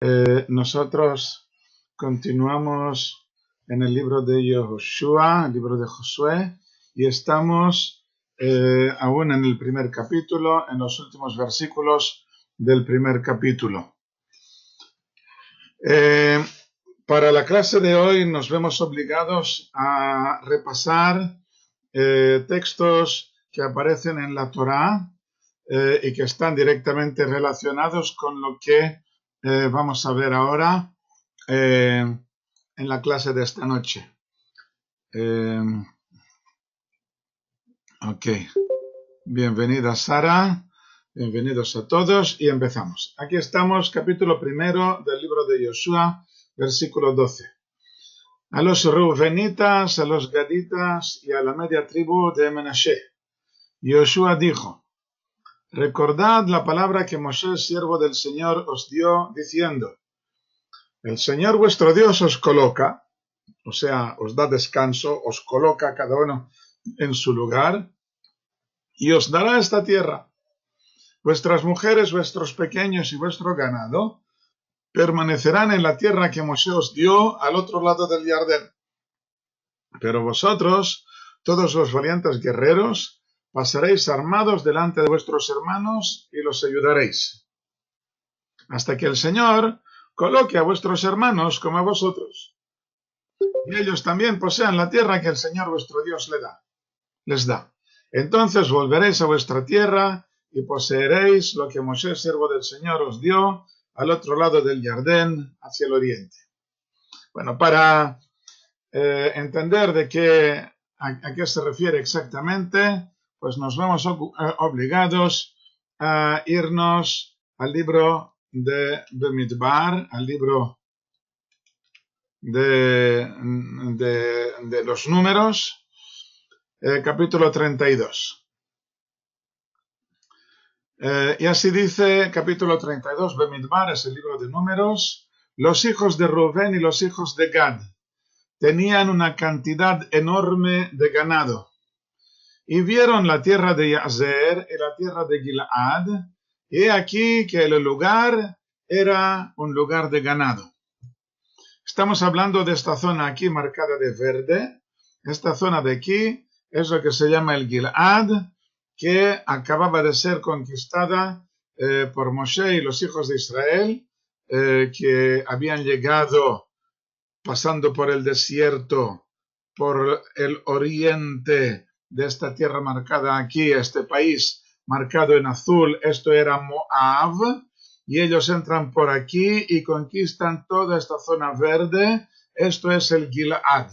Nosotros continuamos en el libro de Yehoshua, el libro de Josué, y estamos aún en el primer capítulo, en los últimos versículos del primer capítulo. Para la clase de hoy nos vemos obligados a repasar textos que aparecen en la Torá y que están directamente relacionados con lo que vamos a ver ahora en la clase de esta noche. Ok. Bienvenida Sara, bienvenidos a todos y empezamos. Aquí estamos, capítulo primero del libro de Josué, versículo 12. A los Reubenitas, a los Gaditas y a la media tribu de Menashe, Josué dijo: recordad la palabra que Moshe, siervo del Señor, os dio, diciendo: el Señor vuestro Dios os coloca, o sea, os da descanso, os coloca cada uno en su lugar, y os dará esta tierra. Vuestras mujeres, vuestros pequeños y vuestro ganado permanecerán en la tierra que Moshe os dio al otro lado del Jordán. Pero vosotros, todos los valientes guerreros, pasaréis armados delante de vuestros hermanos y los ayudaréis, hasta que el Señor coloque a vuestros hermanos como a vosotros, y ellos también posean la tierra que el Señor vuestro Dios les da. Entonces volveréis a vuestra tierra y poseeréis lo que Moshe, siervo del Señor, os dio al otro lado del Jordán, hacia el oriente. Bueno, para entender a qué se refiere exactamente, pues nos vemos obligados a irnos al libro de Bemidbar, al libro de los números, capítulo 32. Y así dice, capítulo 32, Bemidbar, es el libro de números: los hijos de Rubén y los hijos de Gad tenían una cantidad enorme de ganado, y vieron la tierra de Yazer y la tierra de Gilead, y he aquí que el lugar era un lugar de ganado. Estamos hablando de esta zona aquí marcada de verde. Esta zona de aquí es lo que se llama el Gilead, que acababa de ser conquistada por Moshe y los hijos de Israel, que habían llegado pasando por el desierto, por el oriente de esta tierra marcada aquí, este país marcado en azul. Esto era Moab, y ellos entran por aquí y conquistan toda esta zona verde. Esto es el Gilead.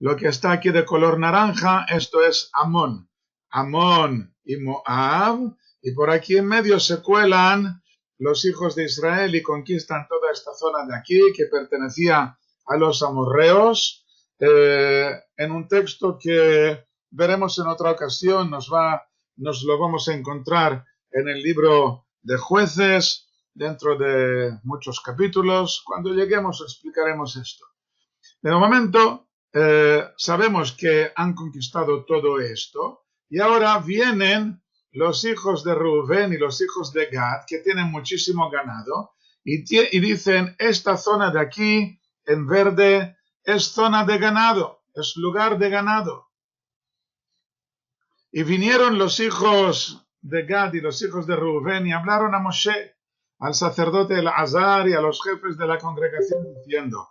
Lo que está aquí de color naranja, esto es Amón. Amón y Moab, y por aquí en medio se cuelan los hijos de Israel y conquistan toda esta zona de aquí que pertenecía a los amorreos, en un texto que veremos en otra ocasión. Nos lo vamos a encontrar en el libro de Jueces, dentro de muchos capítulos. Cuando lleguemos explicaremos esto. De momento, sabemos que han conquistado todo esto, y ahora vienen los hijos de Rubén y los hijos de Gad, que tienen muchísimo ganado, y dicen: esta zona de aquí en verde es zona de ganado, es lugar de ganado. Y vinieron los hijos de Gad y los hijos de Rubén y hablaron a Moshe, al sacerdote Eleazar y a los jefes de la congregación, diciendo: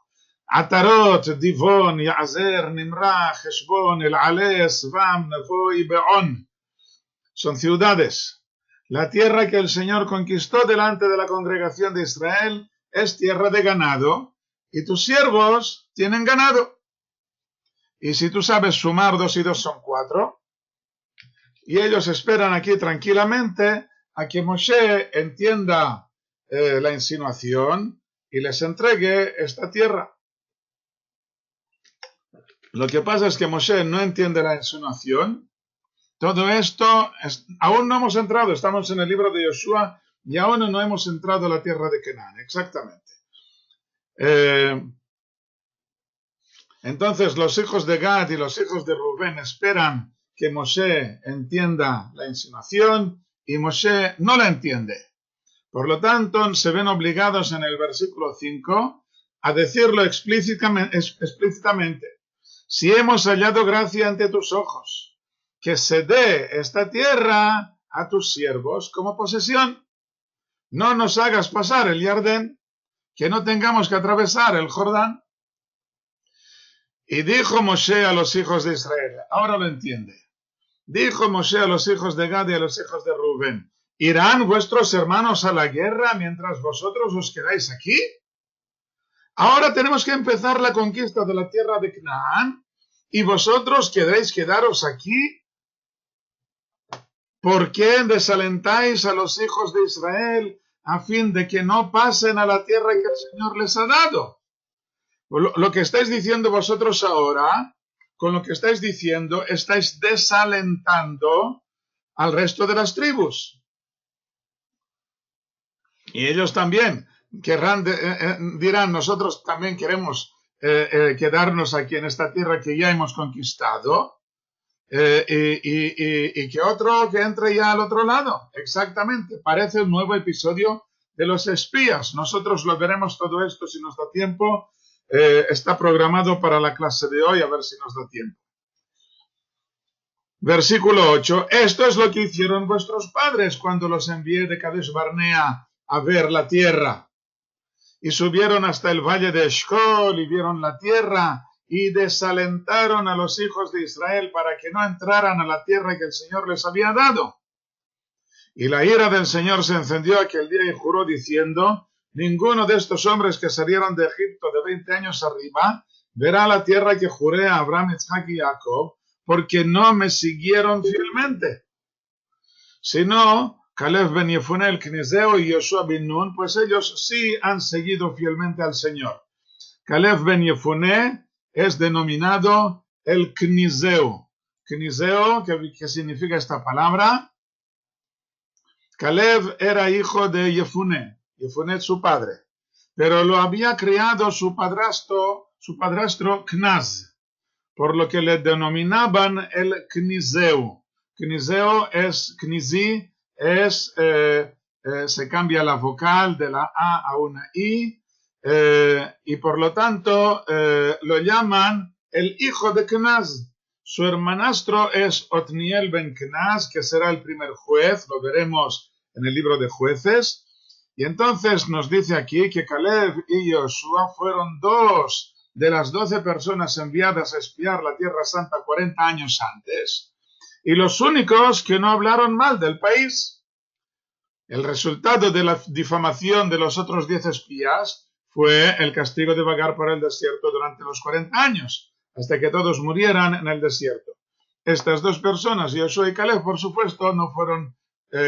Atarot, Divon, Yazer, Nimra, Heshbon, El-Ale, Svam, Nevo y Beón son ciudades. La tierra que el Señor conquistó delante de la congregación de Israel es tierra de ganado, y tus siervos tienen ganado. Y si tú sabes sumar 2 y 2 son 4, y ellos esperan aquí tranquilamente a que Moshe entienda la insinuación y les entregue esta tierra. Lo que pasa es que Moshe no entiende la insinuación. Todo esto, aún no hemos entrado, estamos en el libro de Josué y aún no hemos entrado a la tierra de Canaán, exactamente. Entonces los hijos de Gad y los hijos de Rubén esperan que Moshe entienda la insinuación, y Moshe no la entiende. Por lo tanto, se ven obligados en el versículo 5 a decirlo explícitamente. Si hemos hallado gracia ante tus ojos, que se dé esta tierra a tus siervos como posesión. No nos hagas pasar el Jordán, que no tengamos que atravesar el Jordán. Y dijo Moshe a los hijos de Israel, ahora lo entiende. Dijo Moshe a los hijos de Gad y a los hijos de Rubén, ¿irán vuestros hermanos a la guerra mientras vosotros os quedáis aquí? Ahora tenemos que empezar la conquista de la tierra de Canaán y vosotros queréis quedaros aquí. ¿Por qué desalentáis a los hijos de Israel a fin de que no pasen a la tierra que el Señor les ha dado? Lo que estáis diciendo vosotros ahora, con lo que estáis diciendo, estáis desalentando al resto de las tribus. Y ellos también dirán, nosotros también queremos quedarnos aquí en esta tierra que ya hemos conquistado. Y que otro que entre ya al otro lado. Exactamente, parece un nuevo episodio de los espías. Nosotros lo veremos todo esto si nos da tiempo. Está programado para la clase de hoy, a ver si nos da tiempo. Versículo 8. Esto es lo que hicieron vuestros padres cuando los envié de Kadesh Barnea a ver la tierra. Y subieron hasta el valle de Eshcol y vieron la tierra y desalentaron a los hijos de Israel para que no entraran a la tierra que el Señor les había dado. Y la ira del Señor se encendió aquel día y juró diciendo, ninguno de estos hombres que salieron de Egipto de 20 años arriba verá la tierra que juré a Abraham, Isaac y Jacob, porque no me siguieron fielmente. Sino Caleb ben Yefuné el Kniseo y Yoshua bin Nun, pues ellos sí han seguido fielmente al Señor. Caleb ben Yefuné es denominado el Kniseo. Kniseo, ¿qué significa esta palabra? Caleb era hijo de Yefuné, Yefuné es su padre, pero lo había criado su padrastro Knaz, por lo que le denominaban el Kniseo. Kniseo es, Knizi es, se cambia la vocal de la A a una I, y por lo tanto lo llaman el hijo de Knaz. Su hermanastro es Otniel ben Knaz, que será el primer juez, lo veremos en el libro de Jueces. Y entonces nos dice aquí que Caleb y Josué fueron dos de las 12 personas enviadas a espiar la Tierra Santa 40 años antes, y los únicos que no hablaron mal del país. El resultado de la difamación de los otros 10 espías fue el castigo de vagar por el desierto durante los 40 años, hasta que todos murieran en el desierto. Estas dos personas, Josué y Caleb, por supuesto, no fueron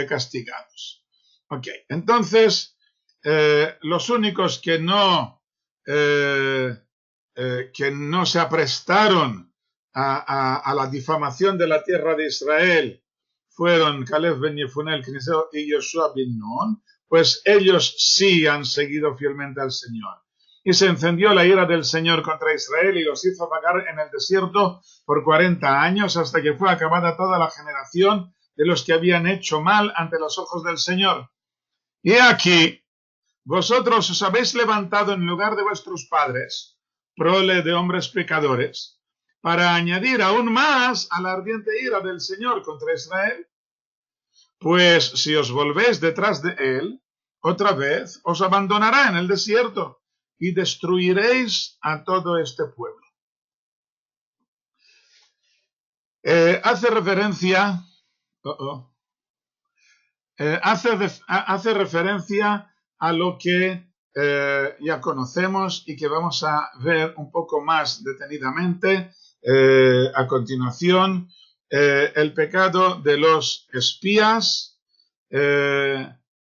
castigados. Ok, entonces, los únicos que no se aprestaron a la difamación de la tierra de Israel fueron Caleb ben Yefuné el Kniseo y Yoshua bin Nun, pues ellos sí han seguido fielmente al Señor. Y se encendió la ira del Señor contra Israel y los hizo vagar en el desierto por 40 años hasta que fue acabada toda la generación de los que habían hecho mal ante los ojos del Señor. Y aquí, vosotros os habéis levantado en lugar de vuestros padres, prole de hombres pecadores, para añadir aún más a la ardiente ira del Señor contra Israel. Pues si os volvéis detrás de él, otra vez os abandonará en el desierto y destruiréis a todo este pueblo. Hace referencia a lo que ya conocemos y que vamos a ver un poco más detenidamente a continuación. El pecado de los espías,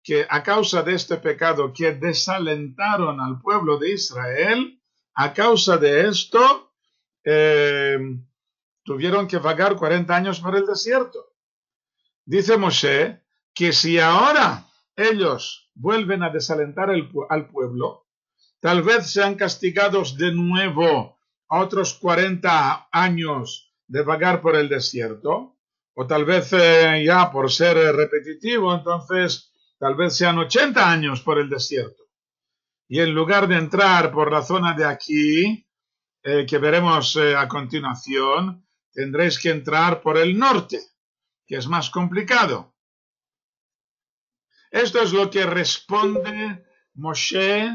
que a causa de este pecado que desalentaron al pueblo de Israel, a causa de esto tuvieron que vagar 40 años por el desierto. Dice Moshe que si ahora ellos vuelven a desalentar al pueblo, tal vez sean castigados de nuevo a otros 40 años de vagar por el desierto, o tal vez ya por ser repetitivo, entonces tal vez sean 80 años por el desierto. Y en lugar de entrar por la zona de aquí, que veremos a continuación, tendréis que entrar por el norte, que es más complicado. Esto es lo que responde Moshe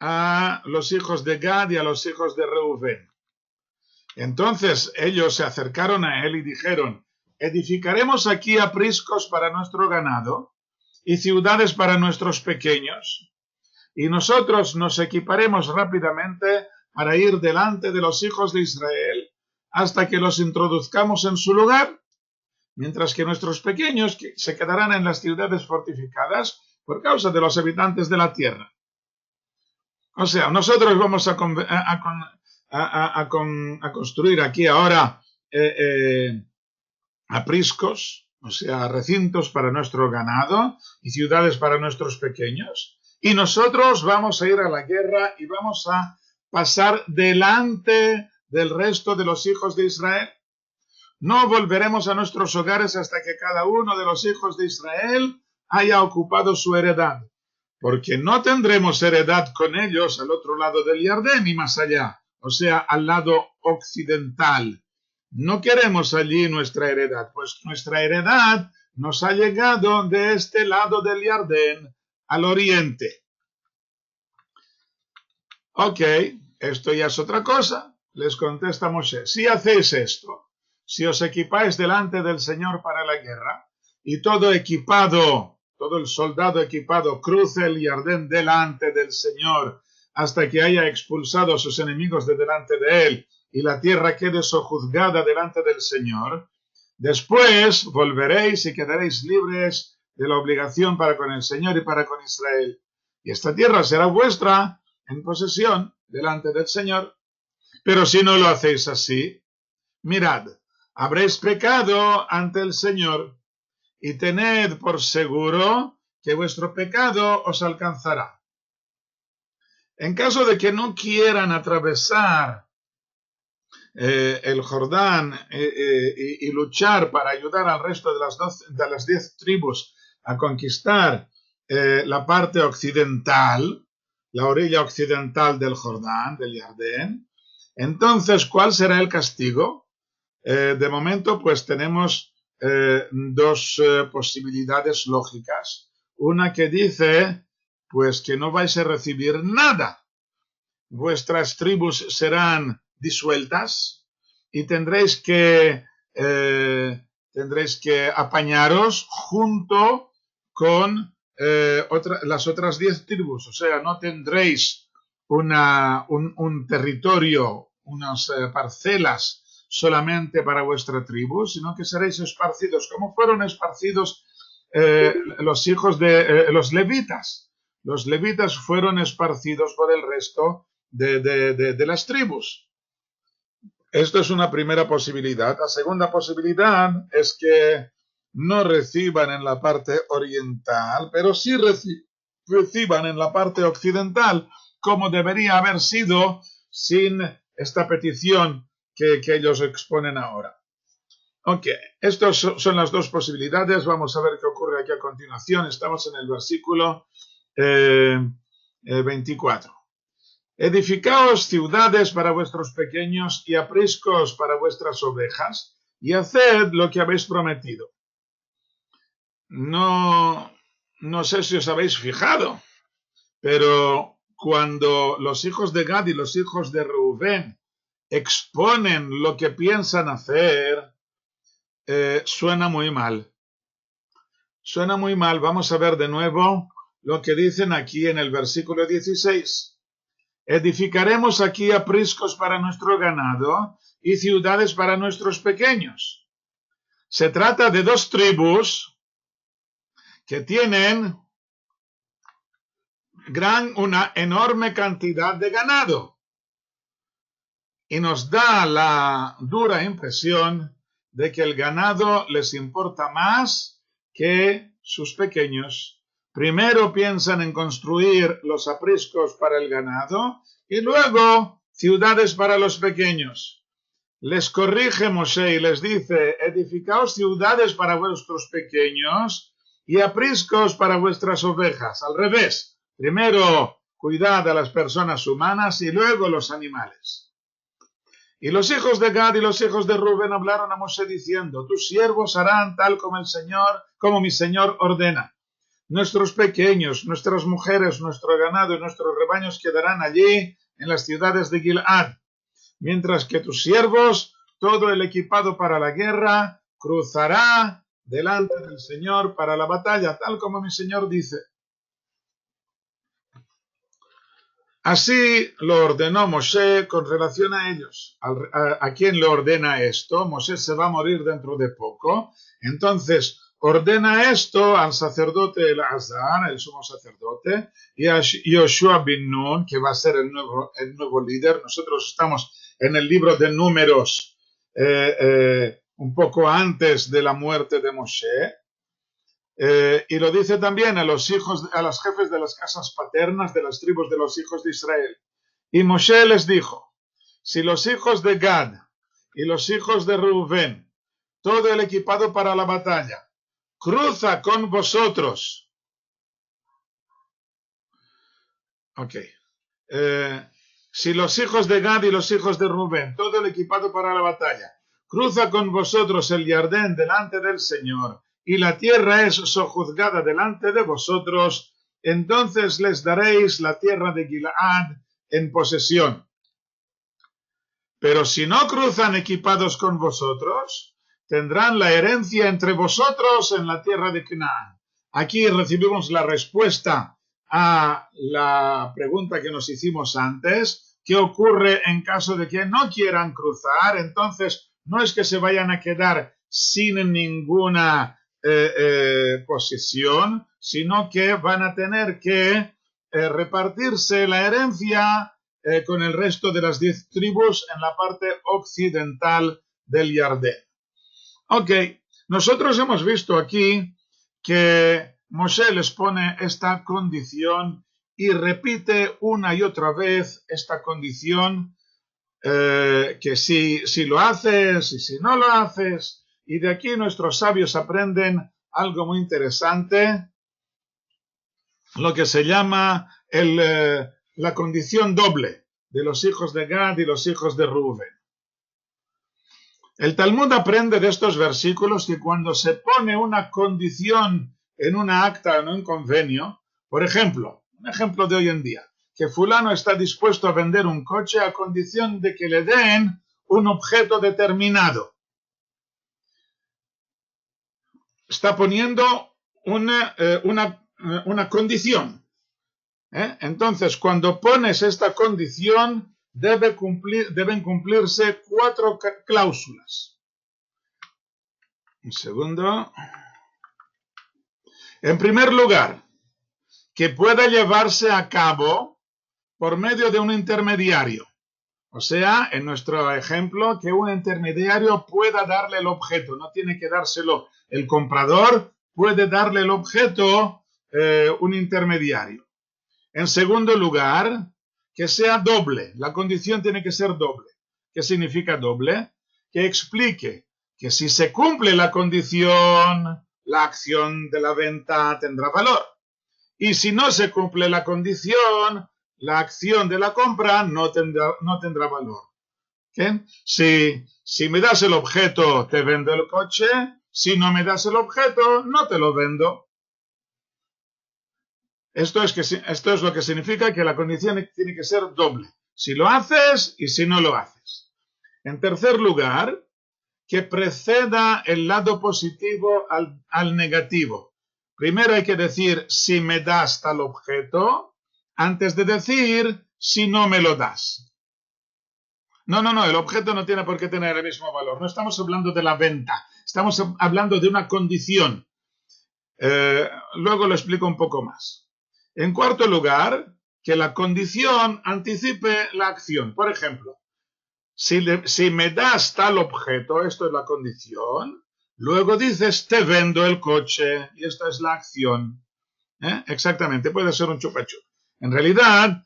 a los hijos de Gad y a los hijos de Reubén. Entonces ellos se acercaron a él y dijeron: edificaremos aquí apriscos para nuestro ganado y ciudades para nuestros pequeños, y nosotros nos equiparemos rápidamente para ir delante de los hijos de Israel hasta que los introduzcamos en su lugar, mientras que nuestros pequeños se quedarán en las ciudades fortificadas por causa de los habitantes de la tierra. O sea, nosotros vamos a construir aquí ahora apriscos, o sea, recintos para nuestro ganado y ciudades para nuestros pequeños, y nosotros vamos a ir a la guerra y vamos a pasar delante del resto de los hijos de Israel. No volveremos a nuestros hogares hasta que cada uno de los hijos de Israel haya ocupado su heredad, porque no tendremos heredad con ellos al otro lado del Jordán y más allá, o sea, al lado occidental. No queremos allí nuestra heredad, pues nuestra heredad nos ha llegado de este lado del Jordán al oriente. Ok, esto ya es otra cosa. Les contesta Moshe: si hacéis esto, si os equipáis delante del Señor para la guerra, y todo equipado, todo el soldado equipado cruce el Jordán delante del Señor hasta que haya expulsado a sus enemigos de delante de él y la tierra quede sojuzgada delante del Señor, después volveréis y quedaréis libres de la obligación para con el Señor y para con Israel. Y esta tierra será vuestra en posesión delante del Señor. Pero si no lo hacéis así, mirad, habréis pecado ante el Señor, y tened por seguro que vuestro pecado os alcanzará. En caso de que no quieran atravesar el Jordán y luchar para ayudar al resto de las 10 tribus a conquistar la parte occidental, la orilla occidental del Jordán, del Jordán, entonces, ¿cuál será el castigo? De momento, pues tenemos dos posibilidades lógicas. Una que dice, pues que no vais a recibir nada. Vuestras tribus serán disueltas y tendréis que apañaros junto con las otras 10 tribus. O sea, no tendréis un territorio, unas parcelas solamente para vuestra tribu, sino que seréis esparcidos, como fueron esparcidos los hijos de los levitas. Los levitas fueron esparcidos por el resto de las tribus. Esto es una primera posibilidad. La segunda posibilidad es que no reciban en la parte oriental, pero sí reciban en la parte occidental, como debería haber sido sin esta petición que ellos exponen ahora. Ok, estas son las dos posibilidades. Vamos a ver qué ocurre aquí a continuación. Estamos en el versículo 24. Edificaos ciudades para vuestros pequeños y apriscos para vuestras ovejas, y haced lo que habéis prometido. No sé si os habéis fijado, pero cuando los hijos de Gad y los hijos de Reubén exponen lo que piensan hacer, suena muy mal. Suena muy mal. Vamos a ver de nuevo lo que dicen aquí en el versículo 16. Edificaremos aquí apriscos para nuestro ganado y ciudades para nuestros pequeños. Se trata de dos tribus que tienen una enorme cantidad de ganado. Y nos da la dura impresión de que el ganado les importa más que sus pequeños. Primero piensan en construir los apriscos para el ganado y luego ciudades para los pequeños. Les corrige Moshe y les dice: edificaos ciudades para vuestros pequeños y apriscos para vuestras ovejas. Al revés, primero cuidad a las personas humanas y luego los animales. Y los hijos de Gad y los hijos de Rubén hablaron a Moshe diciendo: tus siervos harán tal como mi señor ordena. Nuestros pequeños, nuestras mujeres, nuestro ganado y nuestros rebaños quedarán allí en las ciudades de Gilad, mientras que tus siervos, todo el equipado para la guerra, cruzará delante del Señor para la batalla, tal como mi Señor dice. Así lo ordenó Moshe con relación a ellos. ¿A quién le ordena esto? Moshe se va a morir dentro de poco. Entonces, ordena esto al sacerdote Eleazar, el sumo sacerdote, y a Yoshua bin Nun, que va a ser el nuevo líder. Nosotros estamos en el libro de Números, un poco antes de la muerte de Moshe. Y lo dice también a los jefes de las casas paternas de las tribus de los hijos de Israel. Y Moshe les dijo: si los hijos de Gad y los hijos de Rubén, todo el equipado para la batalla, cruza con vosotros. Si los hijos de Gad y los hijos de Rubén, todo el equipado para la batalla, cruza con vosotros el Jardén delante del Señor, y la tierra es sojuzgada delante de vosotros, entonces les daréis la tierra de Gilead en posesión. Pero si no cruzan equipados con vosotros, tendrán la herencia entre vosotros en la tierra de Canaán. Aquí recibimos la respuesta a la pregunta que nos hicimos antes. ¿Qué ocurre en caso de que no quieran cruzar? Entonces, no es que se vayan a quedar sin ninguna posesión, sino que van a tener que repartirse la herencia con el resto de las 10 tribus en la parte occidental del Jardín. Nosotros hemos visto aquí que Moshe les pone esta condición y repite una y otra vez esta condición, que si lo haces y si no lo haces. Y de aquí nuestros sabios aprenden algo muy interesante, lo que se llama la condición doble de los hijos de Gad y los hijos de Rubén. El Talmud aprende de estos versículos que cuando se pone una condición en una acta o en un convenio, por ejemplo, un ejemplo de hoy en día, que fulano está dispuesto a vender un coche a condición de que le den un objeto determinado. Está poniendo una condición. Entonces, cuando pones esta condición, deben cumplirse 4 cláusulas. Un segundo. En primer lugar, que pueda llevarse a cabo por medio de un intermediario. O sea, en nuestro ejemplo, que un intermediario pueda darle el objeto, no tiene que dárselo el comprador, puede darle el objeto un intermediario. En segundo lugar, que sea doble, la condición tiene que ser doble. ¿Qué significa doble? Que explique que si se cumple la condición, la acción de la venta tendrá valor. Y si no se cumple la condición, la acción de la compra no tendrá valor. ¿Okay? Si me das el objeto, te vendo el coche. Si no me das el objeto, no te lo vendo. Esto es lo que significa que la condición tiene que ser doble. Si lo haces y si no lo haces. En tercer lugar, que preceda el lado positivo al negativo. Primero hay que decir si me das tal objeto, antes de decir si no me lo das. No, el objeto no tiene por qué tener el mismo valor. No estamos hablando de la venta, estamos hablando de una condición. Luego lo explico un poco más. En cuarto lugar, que la condición anticipe la acción. Por ejemplo, si me das tal objeto, esto es la condición, luego dices te vendo el coche y esta es la acción. Exactamente, puede ser un chupa-chup. En realidad,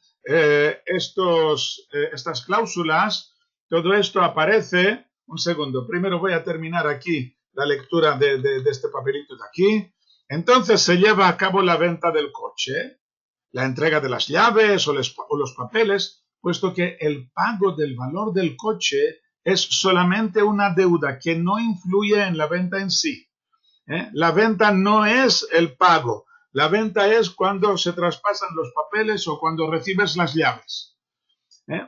estas cláusulas, todo esto aparece. Un segundo, primero voy a terminar aquí la lectura de este papelito de aquí. Entonces se lleva a cabo la venta del coche, la entrega de las llaves o los papeles, puesto que el pago del valor del coche es solamente una deuda que no influye en la venta en sí. La venta no es el pago. La venta es cuando se traspasan los papeles o cuando recibes las llaves.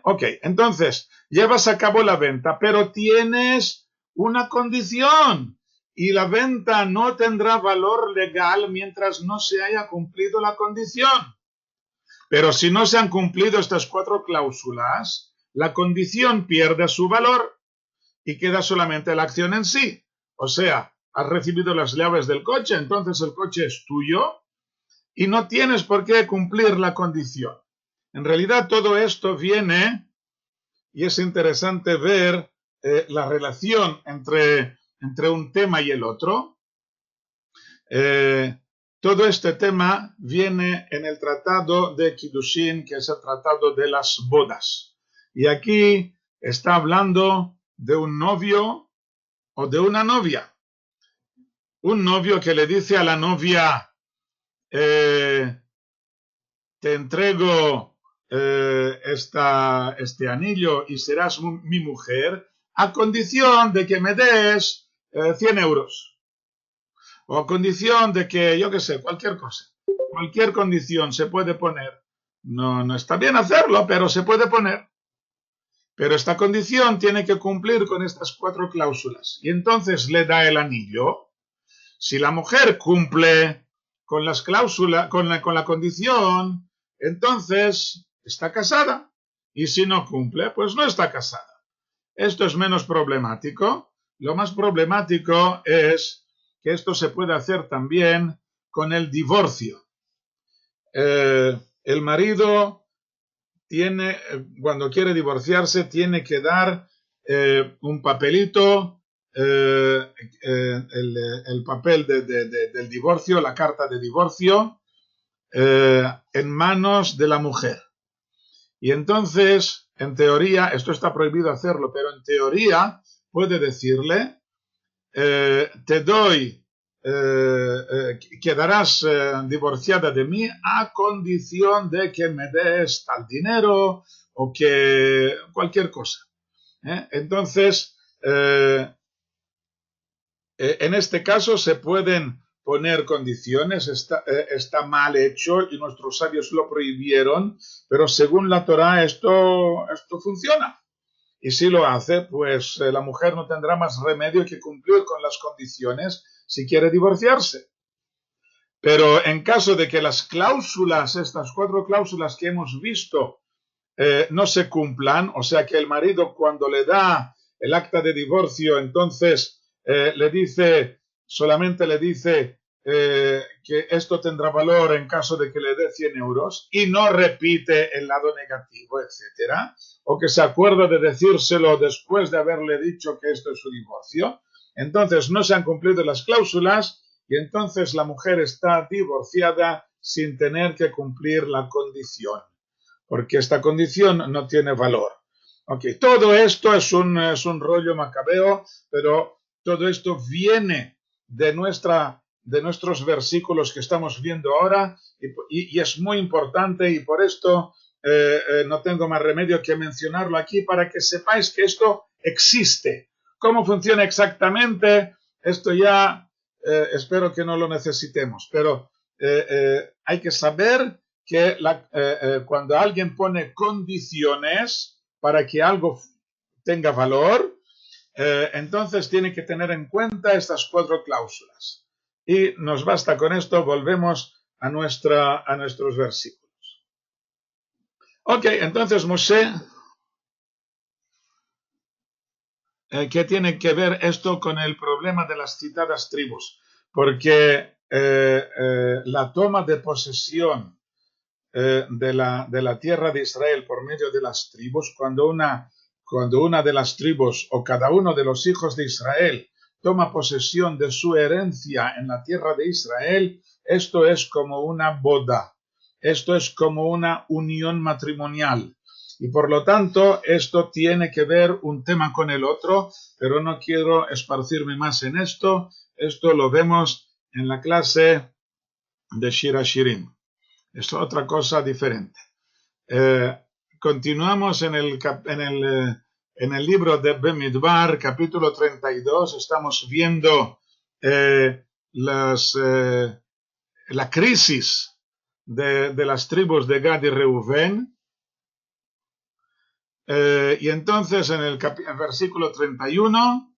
Ok, entonces llevas a cabo la venta, pero tienes una condición y la venta no tendrá valor legal mientras no se haya cumplido la condición. Pero si no se han cumplido estas 4 cláusulas, la condición pierde su valor y queda solamente la acción en sí. O sea, has recibido las llaves del coche, entonces el coche es tuyo y no tienes por qué cumplir la condición. En realidad todo esto viene, y es interesante ver la relación entre un tema y el otro. Todo este tema viene en el tratado de Kiddushin, que es el tratado de las bodas. Y aquí está hablando de un novio o de una novia. Un novio que le dice a la novia, te entrego este anillo y serás mi mujer a condición de que me des 100 euros. O a condición de que, yo qué sé, cualquier cosa. Cualquier condición se puede poner. No está bien hacerlo, pero se puede poner. Pero esta condición tiene que cumplir con estas 4 cláusulas. Y entonces le da el anillo. Si la mujer cumple con las cláusulas, con la condición, entonces está casada. Y si no cumple, pues no está casada. Esto es menos problemático. Lo más problemático es que esto se puede hacer también con el divorcio. El marido tiene, cuando quiere divorciarse, tiene que dar un papelito, el papel del divorcio, la carta de divorcio, en manos de la mujer. Y entonces, en teoría, esto está prohibido hacerlo, pero en teoría puede decirle, te doy, quedarás divorciada de mí a condición de que me des tal dinero o que cualquier cosa. Entonces, en este caso se pueden poner condiciones, está mal hecho y nuestros sabios lo prohibieron, pero según la Torá esto funciona. Y si lo hace, pues la mujer no tendrá más remedio que cumplir con las condiciones si quiere divorciarse. Pero en caso de que las cláusulas, estas 4 cláusulas que hemos visto, no se cumplan, o sea que el marido cuando le da el acta de divorcio, entonces solamente le dice que esto tendrá valor en caso de que le dé 100 euros y no repite el lado negativo, etcétera, o que se acuerda de decírselo después de haberle dicho que esto es su divorcio. Entonces no se han cumplido las cláusulas y entonces la mujer está divorciada sin tener que cumplir la condición, porque esta condición no tiene valor. Okay. Todo esto es un rollo macabeo, pero todo esto viene de nuestros versículos que estamos viendo ahora y es muy importante y por esto no tengo más remedio que mencionarlo aquí para que sepáis que esto existe. ¿Cómo funciona exactamente? Esto ya espero que no lo necesitemos, pero hay que saber que cuando alguien pone condiciones para que algo tenga valor, entonces tiene que tener en cuenta estas 4 cláusulas. Y nos basta con esto, volvemos a nuestros versículos. Ok, entonces Moshe, ¿qué tiene que ver esto con el problema de las citadas tribus? Porque la toma de posesión de la tierra de Israel por medio de las tribus, cuando una de las tribus o cada uno de los hijos de Israel toma posesión de su herencia en la tierra de Israel, esto es como una boda, esto es como una unión matrimonial. Y por lo tanto, esto tiene que ver un tema con el otro, pero no quiero esparcirme más en esto. Esto lo vemos en la clase de Shir Hashirim. Es otra cosa diferente. Continuamos en el libro de Bemidbar, capítulo 32. Estamos viendo la crisis de las tribus de Gad y Reubén. Y entonces en el versículo 31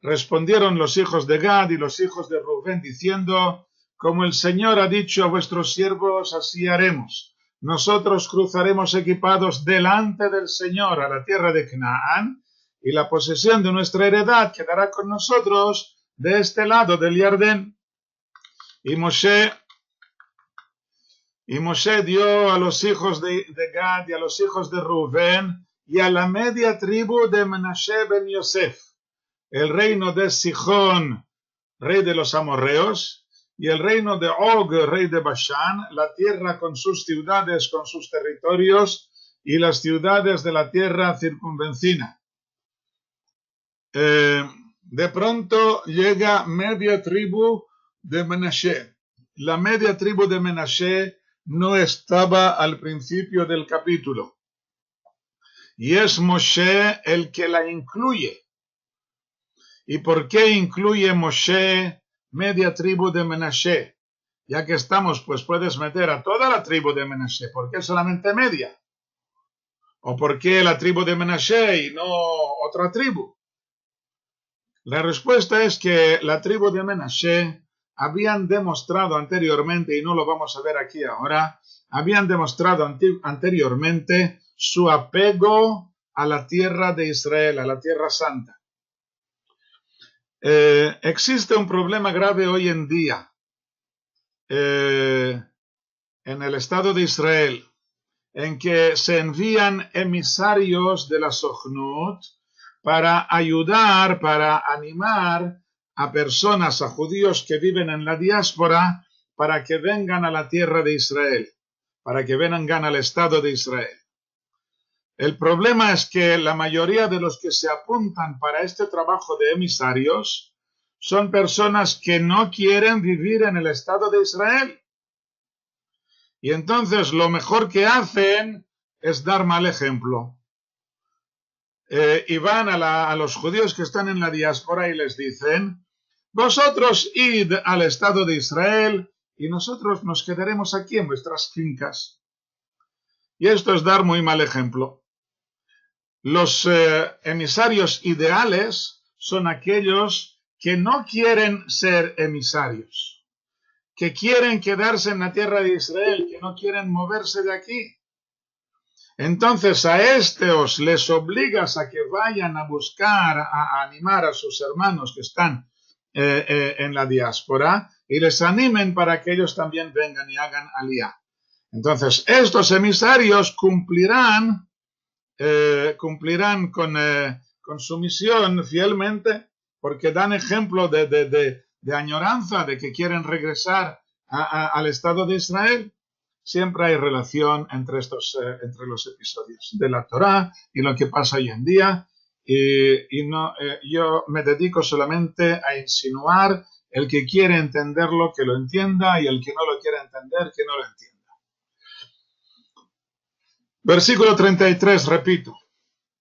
respondieron los hijos de Gad y los hijos de Reubén diciendo: como el Señor ha dicho a vuestros siervos, así haremos. Nosotros cruzaremos equipados delante del Señor a la tierra de Canaán, y la posesión de nuestra heredad quedará con nosotros de este lado del Jordán. Y Moshe dio a los hijos de Gad y a los hijos de Rubén y a la media tribu de Menashe ben Yosef el reino de Sihón, rey de los amorreos, y el reino de Og, rey de Bashán, la tierra con sus ciudades, con sus territorios, y las ciudades de la tierra circunvecina. De pronto llega media tribu de Menashe. La media tribu de Menashe no estaba al principio del capítulo, y es Moshe el que la incluye. ¿Y por qué incluye Moshe media tribu de Menashe? Ya que estamos, pues puedes meter a toda la tribu de Menashe. ¿Por qué solamente media? ¿O por qué la tribu de Menashe y no otra tribu? La respuesta es que la tribu de Menashe habían demostrado anteriormente, y no lo vamos a ver aquí ahora, habían demostrado anteriormente su apego a la tierra de Israel, a la tierra santa. Existe un problema grave hoy en día en el Estado de Israel, en que se envían emisarios de la Sochnut para ayudar, para animar a personas, a judíos que viven en la diáspora, para que vengan a la tierra de Israel, para que vengan al Estado de Israel. El problema es que la mayoría de los que se apuntan para este trabajo de emisarios son personas que no quieren vivir en el Estado de Israel. Y entonces lo mejor que hacen es dar mal ejemplo. Y van a los judíos que están en la diáspora y les dicen: vosotros id al Estado de Israel y nosotros nos quedaremos aquí en vuestras fincas. Y esto es dar muy mal ejemplo. Los emisarios ideales son aquellos que no quieren ser emisarios, que quieren quedarse en la tierra de Israel, que no quieren moverse de aquí. Entonces a estos les obligas a que vayan a buscar, a animar a sus hermanos que están en la diáspora y les animen para que ellos también vengan y hagan aliyá. Entonces estos emisarios cumplirán con su misión fielmente, porque dan ejemplo de añoranza, de que quieren regresar al Estado de Israel. Siempre hay relación entre los episodios de la Torá y lo que pasa hoy en día, yo me dedico solamente a insinuar. El que quiere entenderlo, que lo entienda, y el que no lo quiere entender, que no lo entienda. Versículo 33, repito.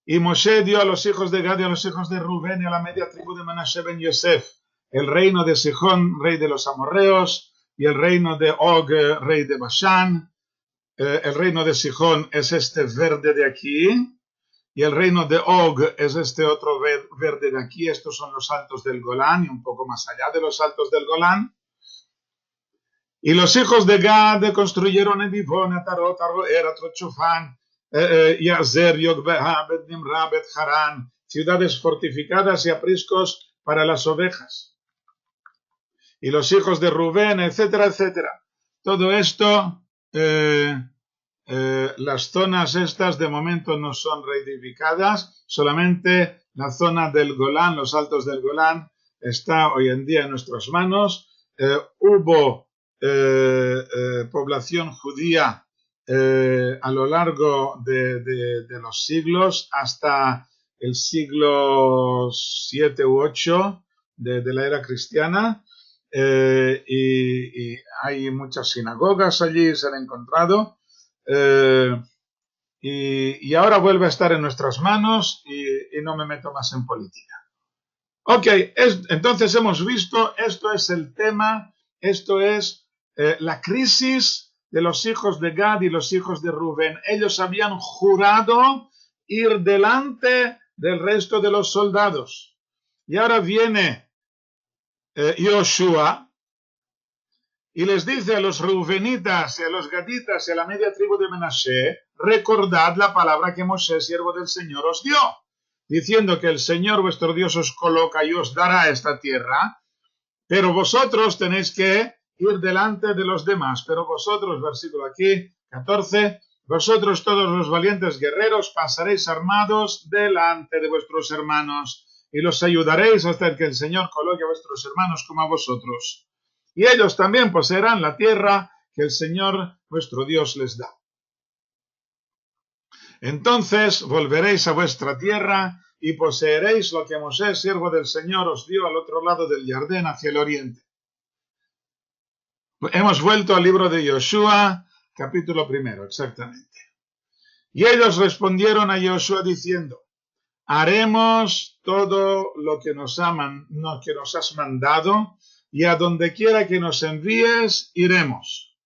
Y Moshe dio a los hijos de Gad y a los hijos de Rubén y a la media tribu de Menashe ben Yosef el reino de Sihón, rey de los amorreos, y el reino de Og, rey de Bashán. El reino de Sihón es este verde de aquí, y el reino de Og es este otro verde de aquí. Estos son los altos del Golán y un poco más allá de los altos del Golán. Y los hijos de Gad construyeron en Dibón, Atarot, Aroer, Atrochofán, Yazer, Yogbeha, Bet Nimra, Bet Harán, ciudades fortificadas y apriscos para las ovejas. Y los hijos de Rubén, etcétera, etcétera. Todo esto, las zonas estas de momento no son reedificadas, solamente la zona del Golán, los altos del Golán, está hoy en día en nuestras manos. Hubo población judía a lo largo de los siglos, hasta el siglo 7 u 8 de la era cristiana, y hay muchas sinagogas allí, se han encontrado, y ahora vuelve a estar en nuestras manos y no me meto más en política. Ok, entonces hemos visto, esto es el tema, esto es la crisis de los hijos de Gad y los hijos de Rubén. Ellos habían jurado ir delante del resto de los soldados. Y ahora viene Yoshua y les dice a los Reubenitas y a los Gaditas y a la media tribu de Menashe, recordad la palabra que Moshe, siervo del Señor, os dio, diciendo que el Señor vuestro Dios os coloca y os dará esta tierra, pero vosotros tenéis que ir delante de los demás. Pero vosotros, versículo aquí, 14, vosotros todos los valientes guerreros pasaréis armados delante de vuestros hermanos y los ayudaréis hasta que el Señor coloque a vuestros hermanos como a vosotros. Y ellos también poseerán la tierra que el Señor vuestro Dios les da. Entonces volveréis a vuestra tierra y poseeréis lo que Mosé, siervo del Señor, os dio al otro lado del Jordán, hacia el oriente. Hemos vuelto al libro de Yoshua, capítulo 1, exactamente. Y ellos respondieron a Yoshua diciendo, haremos todo lo que nos has mandado, y a donde quiera que nos envíes, iremos.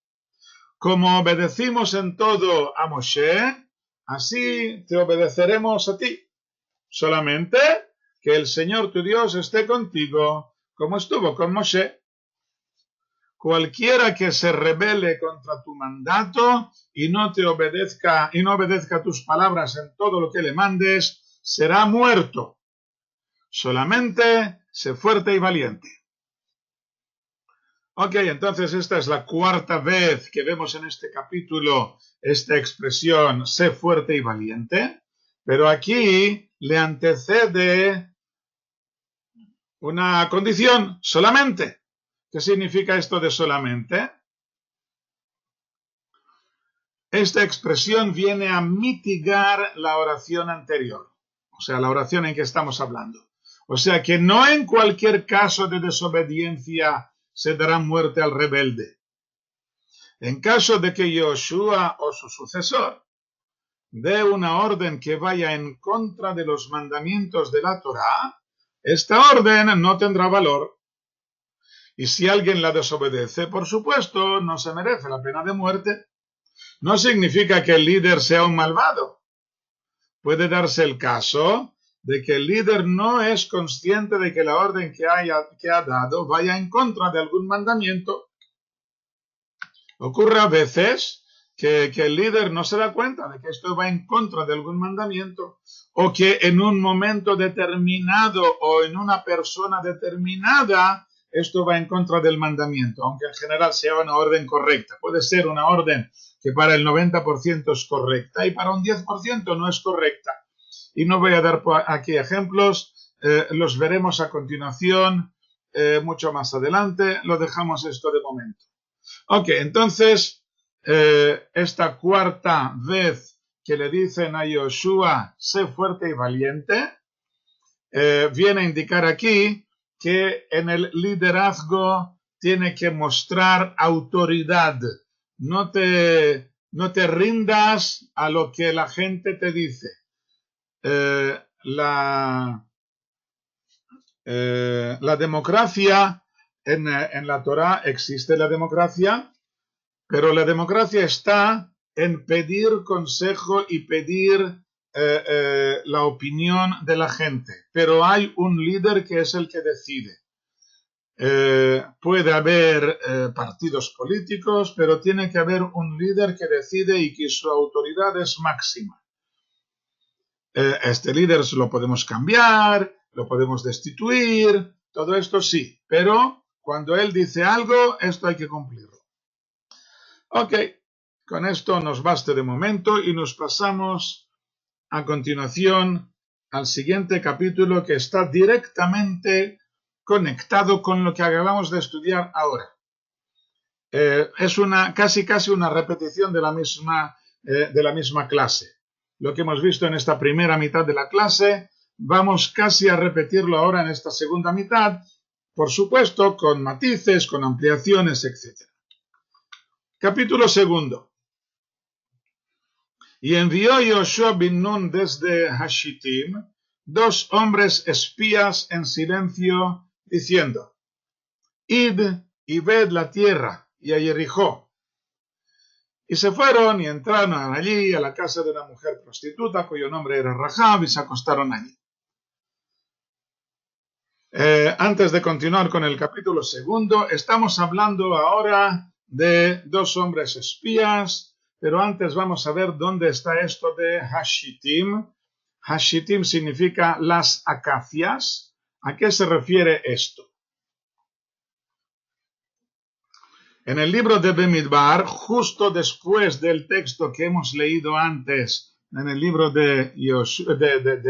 Como obedecimos en todo a Moshe, así te obedeceremos a ti. Solamente que el Señor tu Dios esté contigo, como estuvo con Moshe. Cualquiera que se rebele contra tu mandato y no obedezca tus palabras en todo lo que le mandes, será muerto. Solamente sé fuerte y valiente. Ok, entonces esta es la cuarta vez que vemos en este capítulo esta expresión, sé fuerte y valiente, pero aquí le antecede una condición, solamente. ¿Qué significa esto de solamente? Esta expresión viene a mitigar la oración anterior, o sea, la oración en que estamos hablando. O sea, que no en cualquier caso de desobediencia se dará muerte al rebelde. En caso de que Yoshua o su sucesor dé una orden que vaya en contra de los mandamientos de la Torá, esta orden no tendrá valor. Y si alguien la desobedece, por supuesto, no se merece la pena de muerte. No significa que el líder sea un malvado. Puede darse el caso de que el líder no es consciente de que la orden que ha dado vaya en contra de algún mandamiento. Ocurre a veces que el líder no se da cuenta de que esto va en contra de algún mandamiento, o que en un momento determinado o en una persona determinada esto va en contra del mandamiento, aunque en general sea una orden correcta. Puede ser una orden que para el 90% es correcta y para un 10% no es correcta. Y no voy a dar aquí ejemplos, los veremos a continuación, mucho más adelante. Lo dejamos esto de momento. Ok, entonces, esta cuarta vez que le dicen a Yoshua, sé fuerte y valiente, viene a indicar aquí que en el liderazgo tiene que mostrar autoridad. No te rindas a lo que la gente te dice. La democracia, en la Torá existe la democracia, pero la democracia está en pedir consejo y pedir la opinión de la gente. Pero hay un líder que es el que decide. Puede haber partidos políticos, pero tiene que haber un líder que decide y que su autoridad es máxima. Este líder lo podemos cambiar, lo podemos destituir, todo esto sí, pero cuando él dice algo, esto hay que cumplirlo. Ok, con esto nos basta de momento y nos pasamos a continuación al siguiente capítulo que está directamente conectado con lo que acabamos de estudiar ahora. Es casi una repetición de la misma clase. Lo que hemos visto en esta primera mitad de la clase, vamos casi a repetirlo ahora en esta segunda mitad, por supuesto, con matices, con ampliaciones, etc. Capítulo 2. Y envió Yoshua bin Nun desde Hashittim 2 hombres espías en silencio, diciendo: Id y ved la tierra y a Jericó. Y se fueron y entraron allí a la casa de una mujer prostituta cuyo nombre era Rahab, y se acostaron allí. Antes de continuar con el capítulo 2, estamos hablando ahora de 2 hombres espías, pero antes vamos a ver dónde está esto de Hashittim. Hashittim significa las acacias. ¿A qué se refiere esto? En el libro de Bemidbar, justo después del texto que hemos leído antes, en el libro de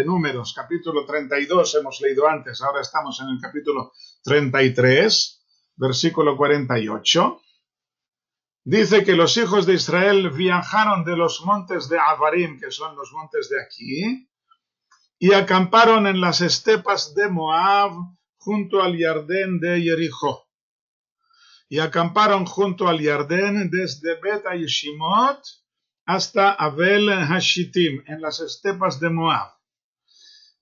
Números, capítulo 32 hemos leído antes, ahora estamos en el capítulo 33, versículo 48, dice que los hijos de Israel viajaron de los montes de Avarim, que son los montes de aquí, y acamparon en las estepas de Moab, junto al Jardín de Jericó. Y acamparon junto al Jardín desde Bet Yeshimot hasta Abel Hashittim, en las estepas de Moab.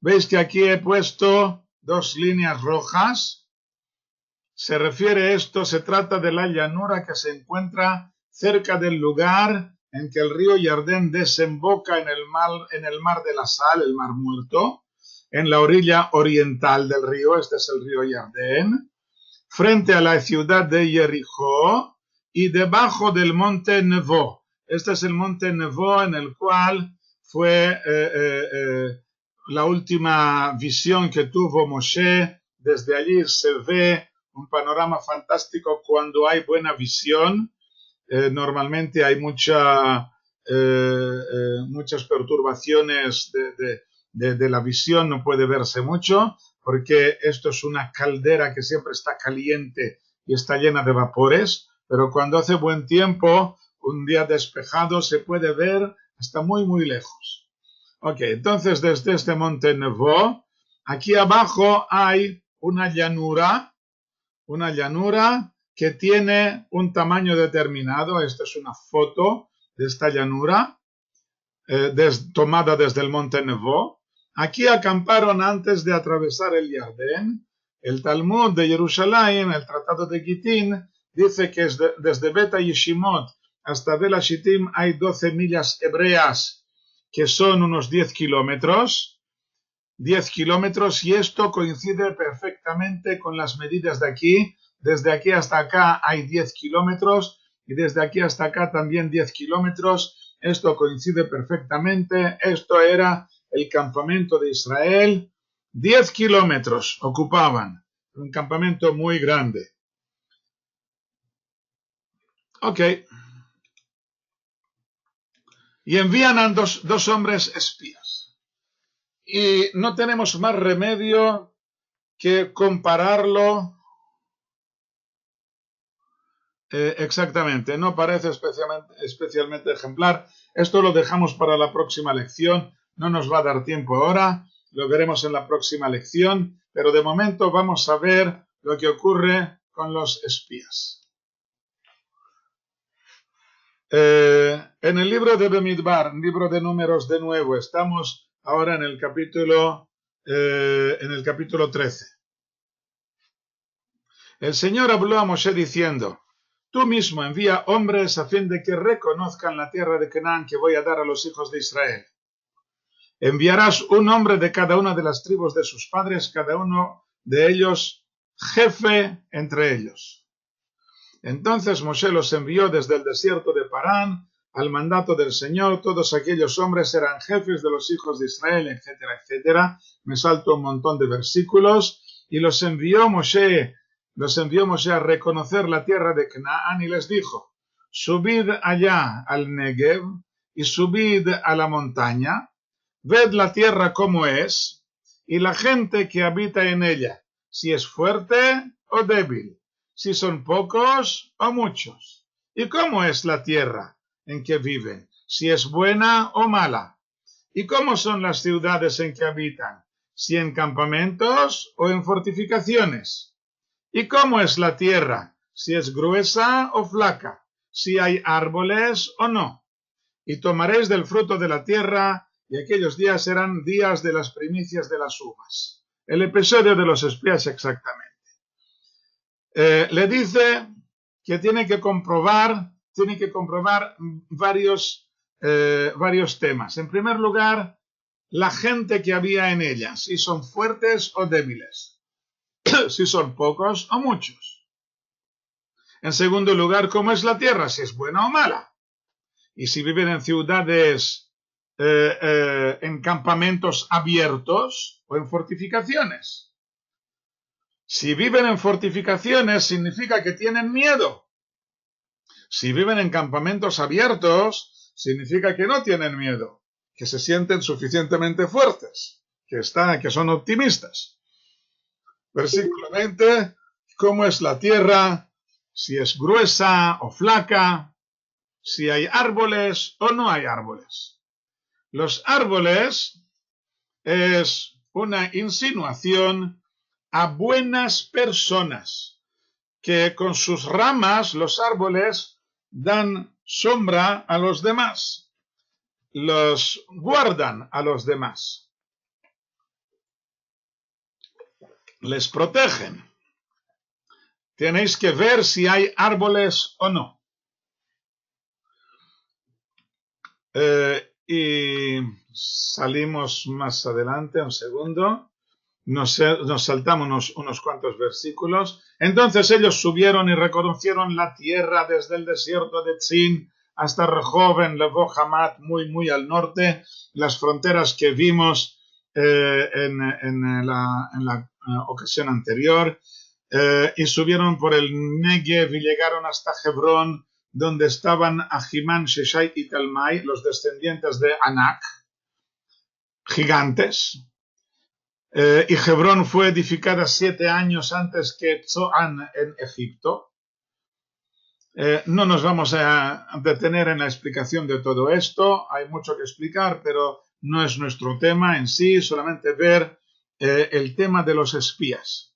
Veis que aquí he puesto 2 líneas rojas. Se refiere esto, se trata de la llanura que se encuentra cerca del lugar en que el río Jardín desemboca en el mar de la Sal, el mar muerto, en la orilla oriental del río. Este es el río Jardín, frente a la ciudad de Jericó y debajo del monte Nevo. Este es el monte Nevo en el cual fue la última visión que tuvo Moshe. Desde allí se ve un panorama fantástico cuando hay buena visión. Normalmente hay muchas perturbaciones de la visión, no puede verse mucho, porque esto es una caldera que siempre está caliente y está llena de vapores, pero cuando hace buen tiempo, un día despejado, se puede ver hasta muy, muy lejos. Ok, entonces desde este monte Nevo, aquí abajo hay una llanura que tiene un tamaño determinado. Esta es una foto de esta llanura tomada desde el monte Nevo. Aquí acamparon antes de atravesar el Jardín. El Talmud de Jerusalén, el Tratado de Gitín, dice que desde Bet Yeshimot hasta Abel Hashittim hay 12 millas hebreas, que son unos 10 kilómetros. 10 kilómetros, y esto coincide perfectamente con las medidas de aquí. Desde aquí hasta acá hay 10 kilómetros y desde aquí hasta acá también 10 kilómetros. Esto coincide perfectamente. Esto era el campamento de Israel. 10 kilómetros ocupaban. Un campamento muy grande. Ok. Y envían a dos hombres espías. Y no tenemos más remedio que compararlo. Exactamente, no parece especialmente ejemplar. Esto lo dejamos para la próxima lección. No nos va a dar tiempo ahora. Lo veremos en la próxima lección. Pero de momento vamos a ver lo que ocurre con los espías. En el libro de Bemidbar, libro de Números de nuevo, estamos ahora en el capítulo 13. El Señor habló a Moshe diciendo: Tú mismo envía hombres a fin de que reconozcan la tierra de Canaán que voy a dar a los hijos de Israel. Enviarás un hombre de cada una de las tribus de sus padres, cada uno de ellos jefe entre ellos. Entonces Moshe los envió desde el desierto de Parán al mandato del Señor. Todos aquellos hombres eran jefes de los hijos de Israel, etcétera, etcétera. Me salto un montón de versículos. Y los envió Moshe a reconocer la tierra de Canaán y les dijo: Subid allá al Negev y subid a la montaña, ved la tierra como es y la gente que habita en ella, si es fuerte o débil, si son pocos o muchos, y cómo es la tierra en que viven, si es buena o mala, y cómo son las ciudades en que habitan, si en campamentos o en fortificaciones. ¿Y cómo es la tierra? Si es gruesa o flaca, si hay árboles o no. Y tomaréis del fruto de la tierra, y aquellos días serán días de las primicias de las uvas. El episodio de los espías exactamente. Le dice que tiene que comprobar varios temas. En primer lugar, la gente que había en ella, si son fuertes o débiles, si son pocos o muchos. En segundo lugar, cómo es la tierra, si es buena o mala. Y si viven en ciudades, en campamentos abiertos o en fortificaciones. Si viven en fortificaciones, significa que tienen miedo. Si viven en campamentos abiertos, significa que no tienen miedo, que se sienten suficientemente fuertes, que son optimistas. Versículo 20, ¿cómo es la tierra? Si es gruesa o flaca, si hay árboles o no hay árboles. Los árboles es una insinuación a buenas personas, que con sus ramas los árboles dan sombra a los demás, los guardan a los demás, les protegen. Tenéis que ver si hay árboles o no. Y salimos más adelante, un segundo. Nos saltamos unos cuantos versículos. Entonces ellos subieron y reconocieron la tierra desde el desierto de Tzin hasta Rehov en Lebo Hamat, muy al norte, las fronteras que vimos en la ocasión anterior, y subieron por el Negev y llegaron hasta Hebrón, donde estaban Ahimán, Sheshai y Talmai, los descendientes de Anak, gigantes. Y Hebrón fue edificada 7 años antes que Zoán en Egipto. No nos vamos a detener en la explicación de todo esto, hay mucho que explicar, pero no es nuestro tema en sí, solamente ver el tema de los espías.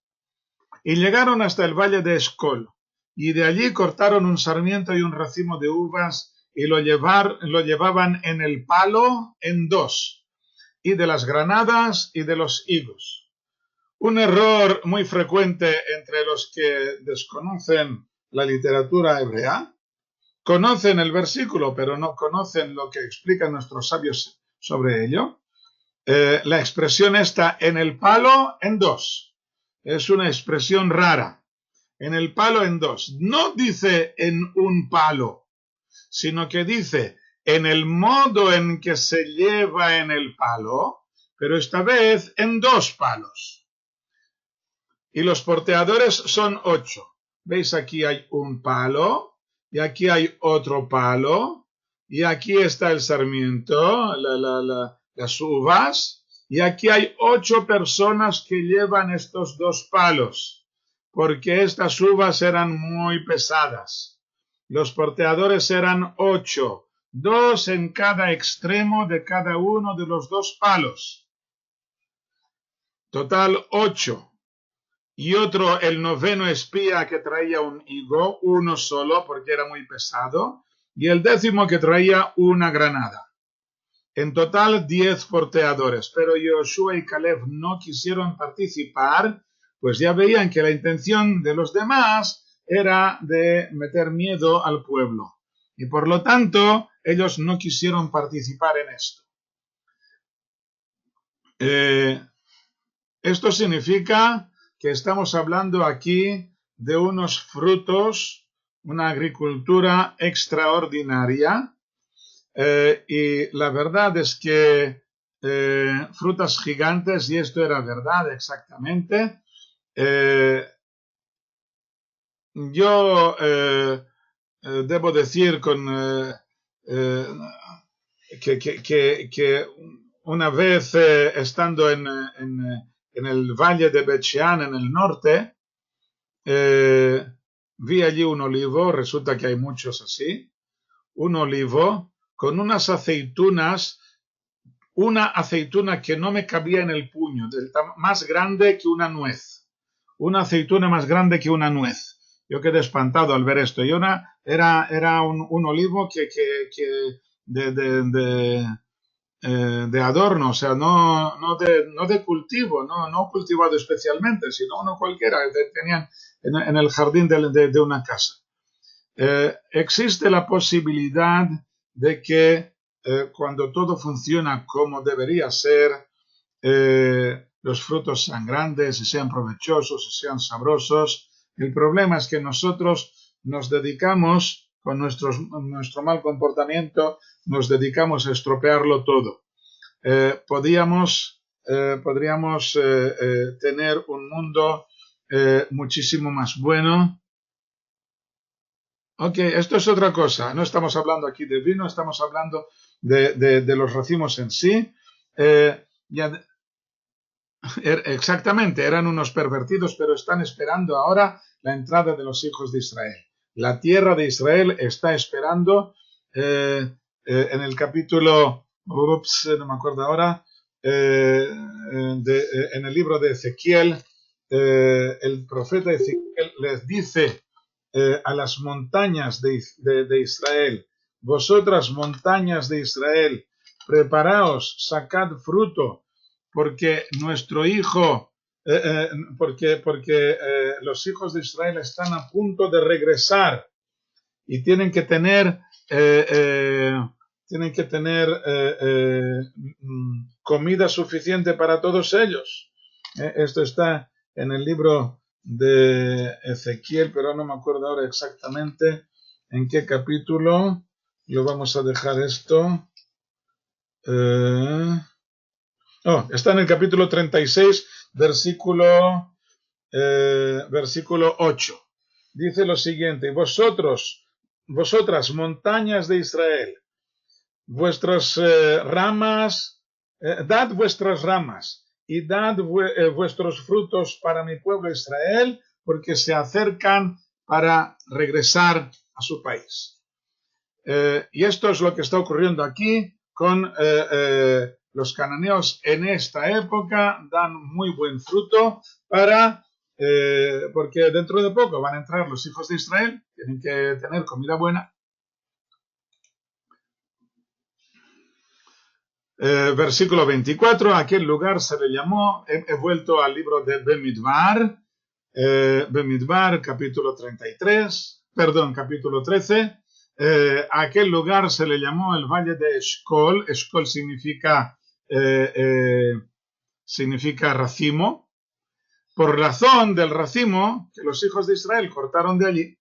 Y llegaron hasta el valle de Escol, y de allí cortaron un sarmiento y un racimo de uvas, y lo llevaban en el palo en 2, y de las granadas y de los higos. Un error muy frecuente entre los que desconocen la literatura hebrea, conocen el versículo, pero no conocen lo que explican nuestros sabios sobre ello. La expresión está en el palo en 2. Es una expresión rara. En el palo en 2. No dice en un palo, sino que dice en el modo en que se lleva en el palo, pero esta vez en 2 palos. Y los porteadores son 8. ¿Veis? Aquí hay un palo, y aquí hay otro palo, y aquí está el sarmiento, las uvas, y aquí hay 8 personas que llevan estos 2 palos, porque estas uvas eran muy pesadas. Los porteadores eran 8, 2 en cada extremo de cada uno de los 2 palos. Total 8. Y otro, el 9º espía, que traía un higo, uno solo porque era muy pesado, y el 10º que traía una granada. En total 10 porteadores, pero Josué y Caleb no quisieron participar, pues ya veían que la intención de los demás era de meter miedo al pueblo, y por lo tanto ellos no quisieron participar en esto. Esto significa que estamos hablando aquí de unos frutos, una agricultura extraordinaria, y la verdad es que frutas gigantes, y esto era verdad exactamente. Yo debo decir que una vez estando en el valle de Bet-Shean, en el norte, vi allí un olivo, resulta que hay muchos así, un olivo con unas aceitunas, una aceituna que no me cabía en el puño, más grande que una nuez, una aceituna más grande que una nuez. Yo quedé espantado al ver esto. Y era un olivo de adorno, o sea, no de cultivo, no cultivado especialmente, sino uno cualquiera que tenían en el jardín de una casa. Existe la posibilidad de que cuando todo funciona como debería ser, los frutos sean grandes y sean provechosos y sean sabrosos. El problema es que nosotros nos dedicamos, con nuestro mal comportamiento, nos dedicamos a estropearlo todo. Podríamos tener un mundo muchísimo más bueno. Ok, esto es otra cosa. No estamos hablando aquí de vino, estamos hablando de los racimos en sí. Exactamente, eran unos pervertidos, pero están esperando ahora la entrada de los hijos de Israel. La tierra de Israel está esperando en el capítulo, no me acuerdo ahora, en el libro de Ezequiel, el profeta Ezequiel les dice a las montañas de Israel: vosotras montañas de Israel, preparaos, sacad fruto, porque nuestro hijo, porque los hijos de Israel están a punto de regresar y tienen que tener comida suficiente para todos ellos. Esto está en el libro de Ezequiel, pero no me acuerdo ahora exactamente en qué capítulo. Lo vamos a dejar esto. Está en el capítulo 36, versículo 8. Dice lo siguiente: vosotras montañas de Israel, vuestras ramas, dad vuestras ramas y dad vuestros frutos para mi pueblo Israel, porque se acercan para regresar a su país. Y esto es lo que está ocurriendo aquí con los cananeos en esta época. Dan muy buen fruto porque dentro de poco van a entrar los hijos de Israel, tienen que tener comida buena. Versículo 24, aquel lugar se le llamó, he vuelto al libro de Bemidbar, capítulo 13, aquel lugar se le llamó el valle de Eshcol. Eshcol significa racimo, por razón del racimo que los hijos de Israel cortaron de allí.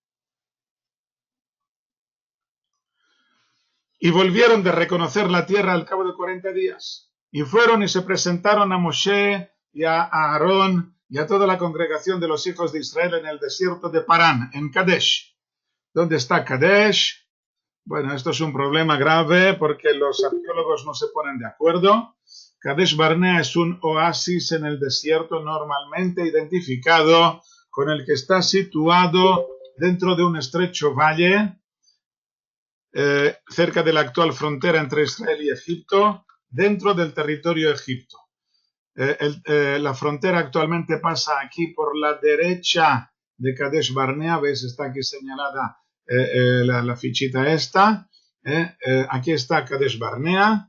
Y volvieron de reconocer la tierra al cabo de 40 días. Y fueron y se presentaron a Moshe y a Aarón y a toda la congregación de los hijos de Israel en el desierto de Parán, en Kadesh. ¿Dónde está Kadesh? Bueno, esto es un problema grave porque los arqueólogos no se ponen de acuerdo. Kadesh Barnea es un oasis en el desierto normalmente identificado con el que está situado dentro de un estrecho valle cerca de la actual frontera entre Israel y Egipto, dentro del territorio de Egipto. La frontera actualmente pasa aquí por la derecha de Kadesh Barnea. ¿Ves? Está aquí señalada la fichita esta. Aquí está Kadesh Barnea.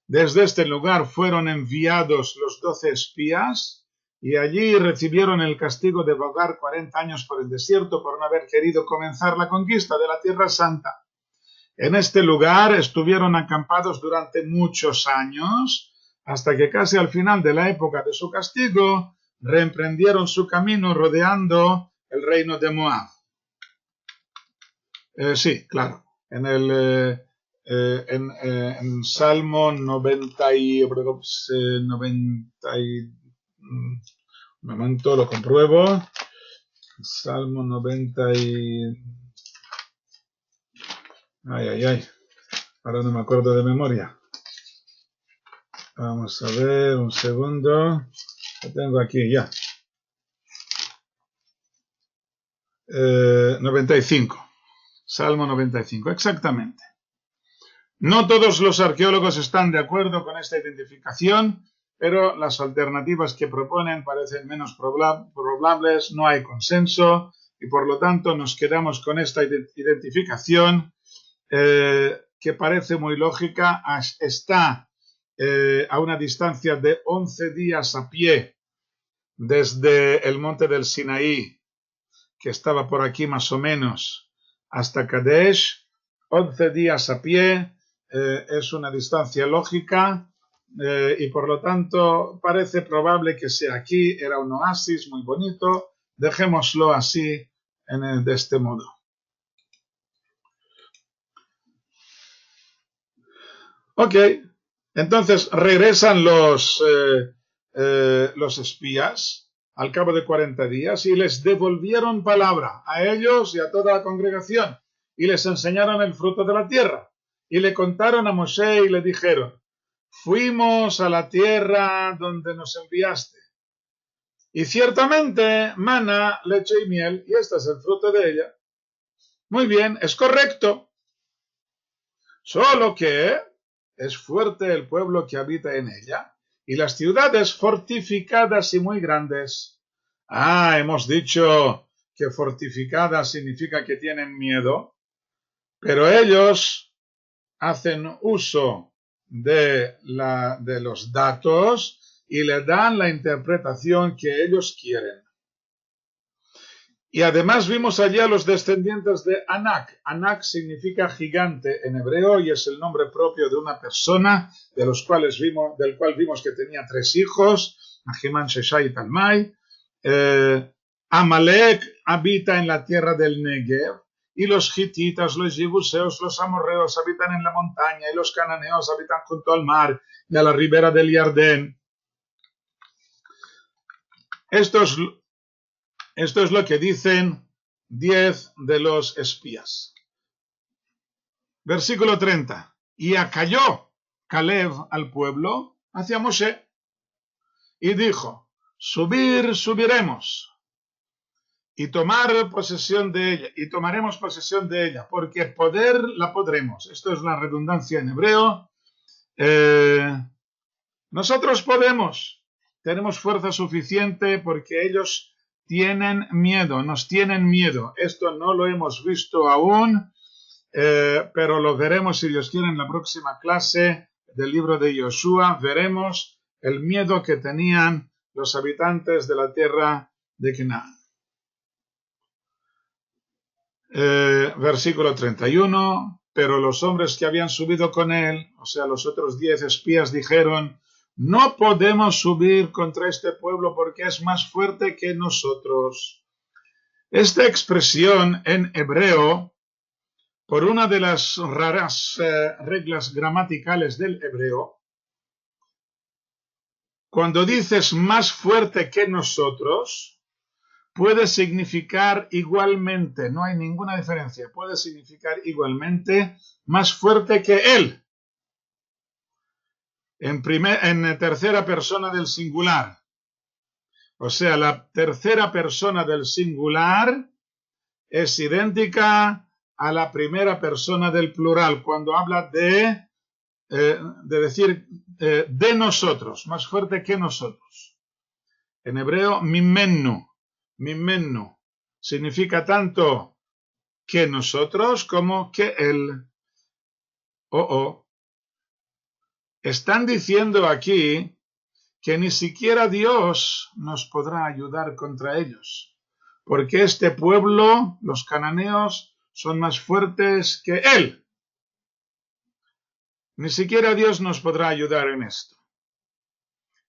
Desde este lugar fueron enviados los 12 espías y allí recibieron el castigo de vagar 40 años por el desierto por no haber querido comenzar la conquista de la Tierra Santa. En este lugar estuvieron acampados durante muchos años, hasta que casi al final de la época de su castigo reemprendieron su camino rodeando el reino de Moab. Sí, claro. En Salmo 90 un momento, lo compruebo. Salmo 90 ahora no me acuerdo de memoria. Vamos a ver, un segundo. Lo tengo aquí ya. 95. Salmo 95, exactamente. No todos los arqueólogos están de acuerdo con esta identificación. pero las alternativas que proponen parecen menos probables, no hay consenso y por lo tanto nos quedamos con esta identificación que parece muy lógica. Está a una distancia de 11 días a pie desde el monte del Sinaí, que estaba por aquí más o menos, hasta Kadesh. 11 días a pie es una distancia lógica y por lo tanto parece probable que sea aquí. Era un oasis muy bonito, dejémoslo así de este modo. Ok, entonces regresan los espías al cabo de 40 días y les devolvieron palabra a ellos y a toda la congregación y les enseñaron el fruto de la tierra y le contaron a Moshe y le dijeron: fuimos a la tierra donde nos enviaste y ciertamente mana, leche y miel, y este es el fruto de ella. Muy bien, es correcto, solo que es fuerte el pueblo que habita en ella y las ciudades fortificadas y muy grandes. Hemos dicho que fortificadas significa que tienen miedo, pero ellos hacen uso de los datos y le dan la interpretación que ellos quieren. Y además vimos allí a los descendientes de Anak. Anak significa gigante en hebreo y es el nombre propio de una persona del cual vimos que tenía 3 hijos, Ahiman, Sheshai y Talmai. Amalek habita en la tierra del Negev y los hititas, los jebuseos, los amorreos habitan en la montaña y los cananeos habitan junto al mar y a la ribera del Jardén. Esto es lo que dicen 10 de los espías. Versículo 30. Y acalló Caleb al pueblo hacia Moshe y dijo: subiremos y tomar posesión de ella, y tomaremos posesión de ella, porque poder la podremos. Esto es la redundancia en hebreo. Nosotros tenemos fuerza suficiente porque ellos tienen miedo, nos tienen miedo. Esto no lo hemos visto aún, pero lo veremos si Dios quiere en la próxima clase del libro de Yoshua. Veremos el miedo que tenían los habitantes de la tierra de Canaán. Versículo 31. Pero los hombres que habían subido con él, o sea, los otros 10 espías, dijeron: no podemos subir contra este pueblo porque es más fuerte que nosotros. Esta expresión en hebreo, por una de las raras reglas gramaticales del hebreo, cuando dices más fuerte que nosotros, puede significar igualmente, no hay ninguna diferencia, puede significar igualmente más fuerte que él. En tercera persona del singular. O sea, la tercera persona del singular es idéntica a la primera persona del plural cuando habla de decir de nosotros, más fuerte que nosotros. En hebreo, mimenu significa tanto que nosotros como que él. Están diciendo aquí que ni siquiera Dios nos podrá ayudar contra ellos, porque este pueblo, los cananeos, son más fuertes que él. Ni siquiera Dios nos podrá ayudar en esto.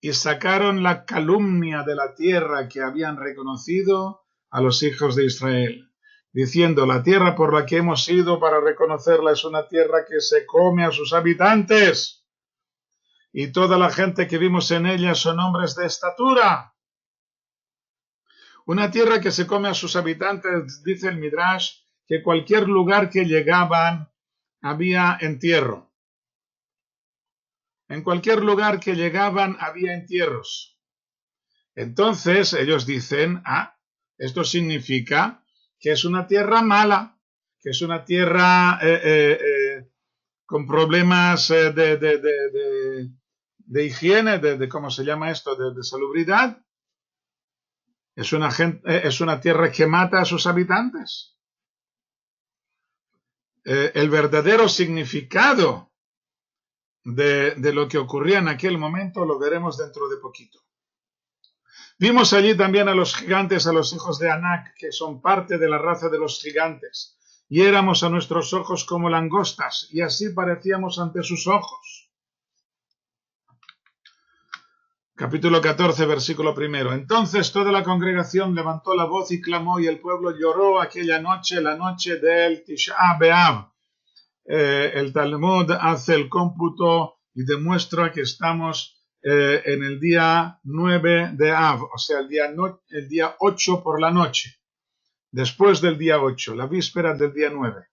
Y sacaron la calumnia de la tierra que habían reconocido a los hijos de Israel, diciendo: la tierra por la que hemos ido para reconocerla es una tierra que se come a sus habitantes. Y toda la gente que vimos en ella son hombres de estatura. Una tierra que se come a sus habitantes, dice el Midrash, que cualquier lugar que llegaban había entierro. En cualquier lugar que llegaban había entierros. Entonces ellos dicen: esto significa que es una tierra mala, que es una tierra con problemas higiene, de cómo se llama esto, de salubridad. Es una tierra que mata a sus habitantes. El verdadero significado de lo que ocurría en aquel momento lo veremos dentro de poquito. Vimos allí también a los gigantes, a los hijos de Anak, que son parte de la raza de los gigantes, y éramos a nuestros ojos como langostas, y así parecíamos ante sus ojos. Capítulo 14, versículo 1. Entonces toda la congregación levantó la voz y clamó, y el pueblo lloró aquella noche, la noche del Tisha B'Av. El Talmud hace el cómputo y demuestra que estamos en el día 9 de Av, o sea, el día 8 por la noche, después del día 8, la víspera del día 9.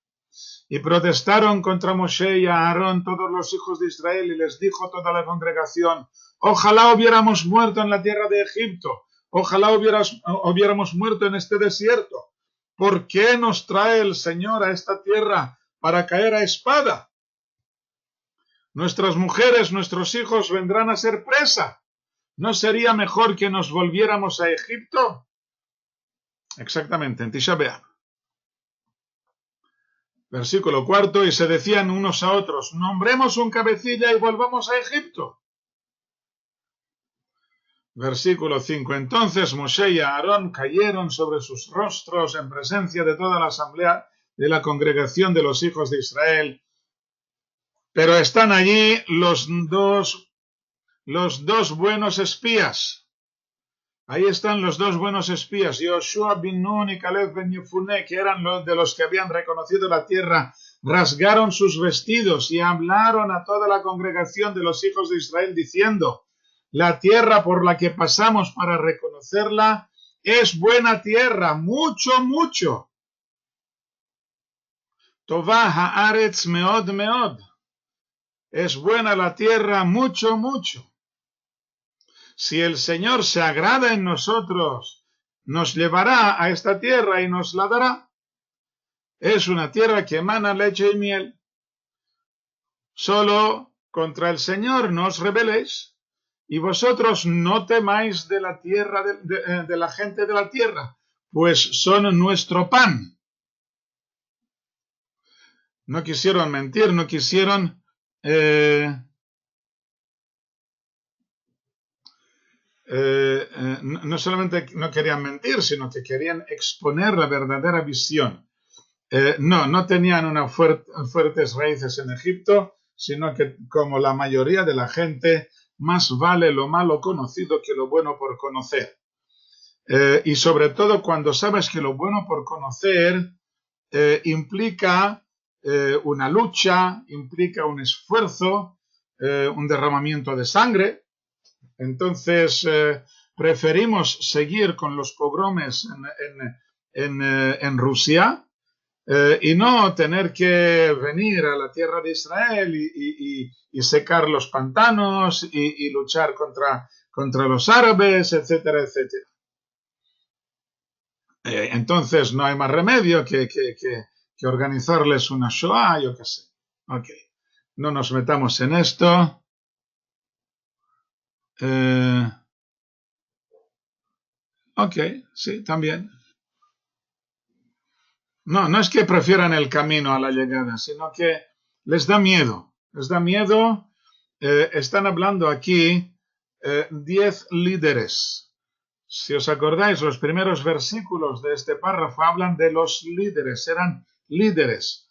Y protestaron contra Moshe y a Aarón todos los hijos de Israel, y les dijo toda la congregación: ojalá hubiéramos muerto en la tierra de Egipto, ojalá hubiéramos muerto en este desierto. ¿Por qué nos trae el Señor a esta tierra para caer a espada? Nuestras mujeres, nuestros hijos vendrán a ser presa. ¿No sería mejor que nos volviéramos a Egipto? Exactamente, en Tisha B'Av. Versículo 4, y se decían unos a otros: nombremos un cabecilla y volvamos a Egipto. Versículo 5, entonces Moshe y Aarón cayeron sobre sus rostros en presencia de toda la asamblea de la congregación de los hijos de Israel. Pero están allí los dos buenos espías. Ahí están los dos buenos espías, Yoshua bin Nun y Caleb ben Yefune, que eran de los que habían reconocido la tierra. Rasgaron sus vestidos y hablaron a toda la congregación de los hijos de Israel diciendo: la tierra por la que pasamos para reconocerla es buena tierra, mucho, mucho. Tová haaretz meod, meod. Es buena la tierra, mucho, mucho. Si el Señor se agrada en nosotros, nos llevará a esta tierra y nos la dará. Es una tierra que emana leche y miel. Solo contra el Señor no os rebeléis, y vosotros no temáis de la tierra de la gente de la tierra, pues son nuestro pan. No quisieron mentir, no quisieron no solamente no querían mentir, sino que querían exponer la verdadera visión. No tenían unas fuertes raíces en Egipto, sino que, como la mayoría de la gente, más vale lo malo conocido que lo bueno por conocer. Y sobre todo cuando sabes que lo bueno por conocer implica una lucha, implica un esfuerzo, un derramamiento de sangre. Entonces preferimos seguir con los pogromes en Rusia y no tener que venir a la tierra de Israel y secar los pantanos y luchar contra los árabes, etcétera, etcétera. Entonces no hay más remedio que organizarles una Shoah, yo qué sé. Ok, no nos metamos en esto. Ok, sí, también. No es que prefieran el camino a la llegada, sino que les da miedo. Les da miedo. Están hablando aquí 10 líderes. Si os acordáis, los primeros versículos de este párrafo hablan de los líderes. Eran líderes.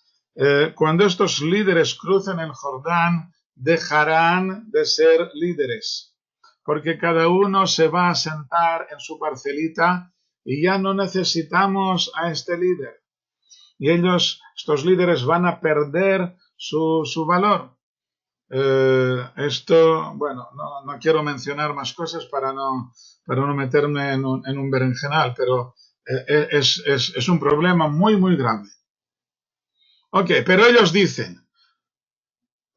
Cuando estos líderes crucen el Jordán, dejarán de ser líderes, porque cada uno se va a sentar en su parcelita y ya no necesitamos a este líder. Y estos líderes van a perder su valor. Bueno, no quiero mencionar más cosas para no meterme en un berenjenal, pero es un problema muy, muy grave. Ok, pero ellos dicen,